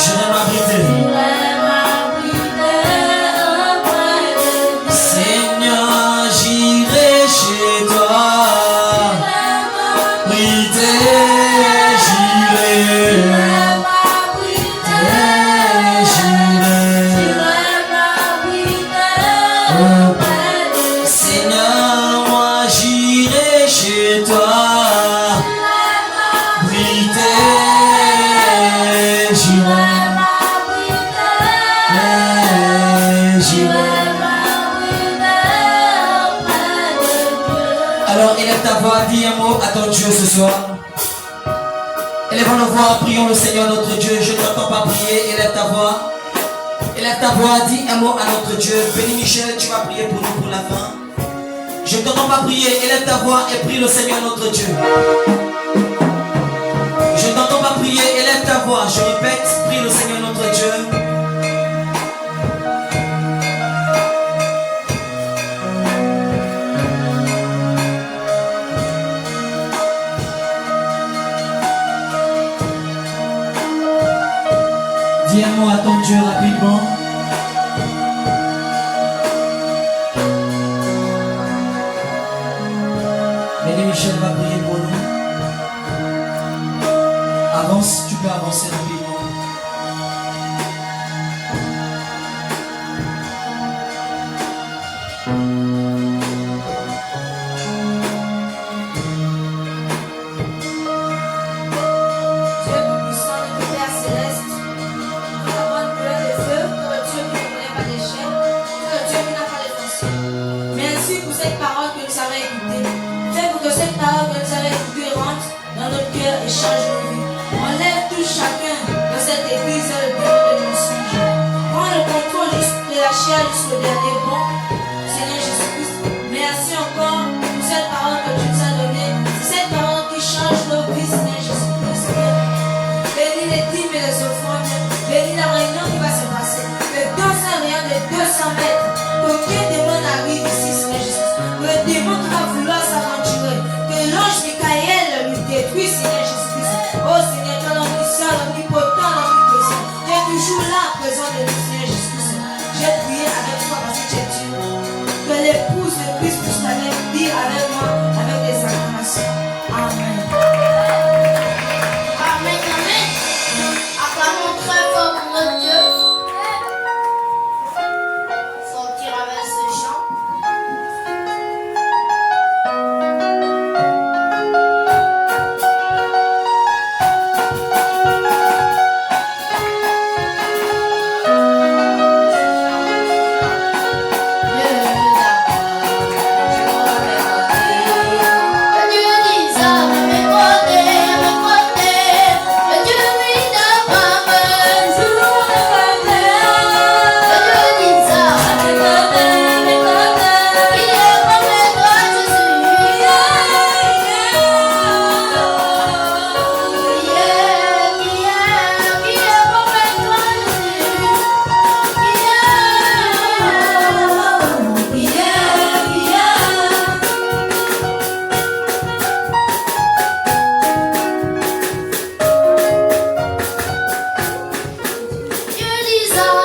j'irai m'abriter. Seigneur, j'irai chez toi, Seigneur, moi j'irai chez toi, Alors élève ta voix, dis un mot à ton Dieu ce soir. Élèvons nos voix, prions le Seigneur notre Dieu. Je ne t'entends pas prier, élève ta voix. Élève ta voix, dis un mot à notre Dieu. Béni Michel, tu vas prier pour nous pour la fin. Je ne t'entends pas prier, élève ta voix et prie le Seigneur notre Dieu. Je ne t'entends pas prier, élève ta voix. Je répète, prie le Seigneur notre Dieu. Dis un mot à ton Dieu rapidement. Béni Michel va prier pour nous. Avance, tu peux avancer rapidement. Merci pour cette parole que nous avons écoutée. Fais pour que cette parole que nous avons écoutée rentre dans notre cœur et change nos vies. Enlève tout chacun de cette église et le démon de mensonge. Prends le contrôle de la chair jusqu'au dernier bon. Seigneur Jésus-Christ, merci encore pour cette parole que tu nous as donnée. C'est cette parole qui change nos vies, Seigneur Jésus-Christ. Bénis les dîmes et les offrandes. Bénis la réunion qui va se passer. Que dans un rayon de 200 mètres, qu'aucun démon n'arrive ici, Seigneur Jésus. Que le démon qui va vouloir s'aventurer, que l'ange Michael lui détruise, Seigneur Jésus-Christ. Oh Seigneur, toi l'omniscient, l'omnipotent, l'omniprésent. Tu es toujours là, présent de nous, Seigneur Jésus-Christ. J'ai prié avec toi parce que tu es Dieu. Que l'épouse de Christ puisse dire avec moi, avec des acclamations. Amen. Amen, amen. Acclamons très fort pour notre Dieu. Sortir avec ce chant. Dieu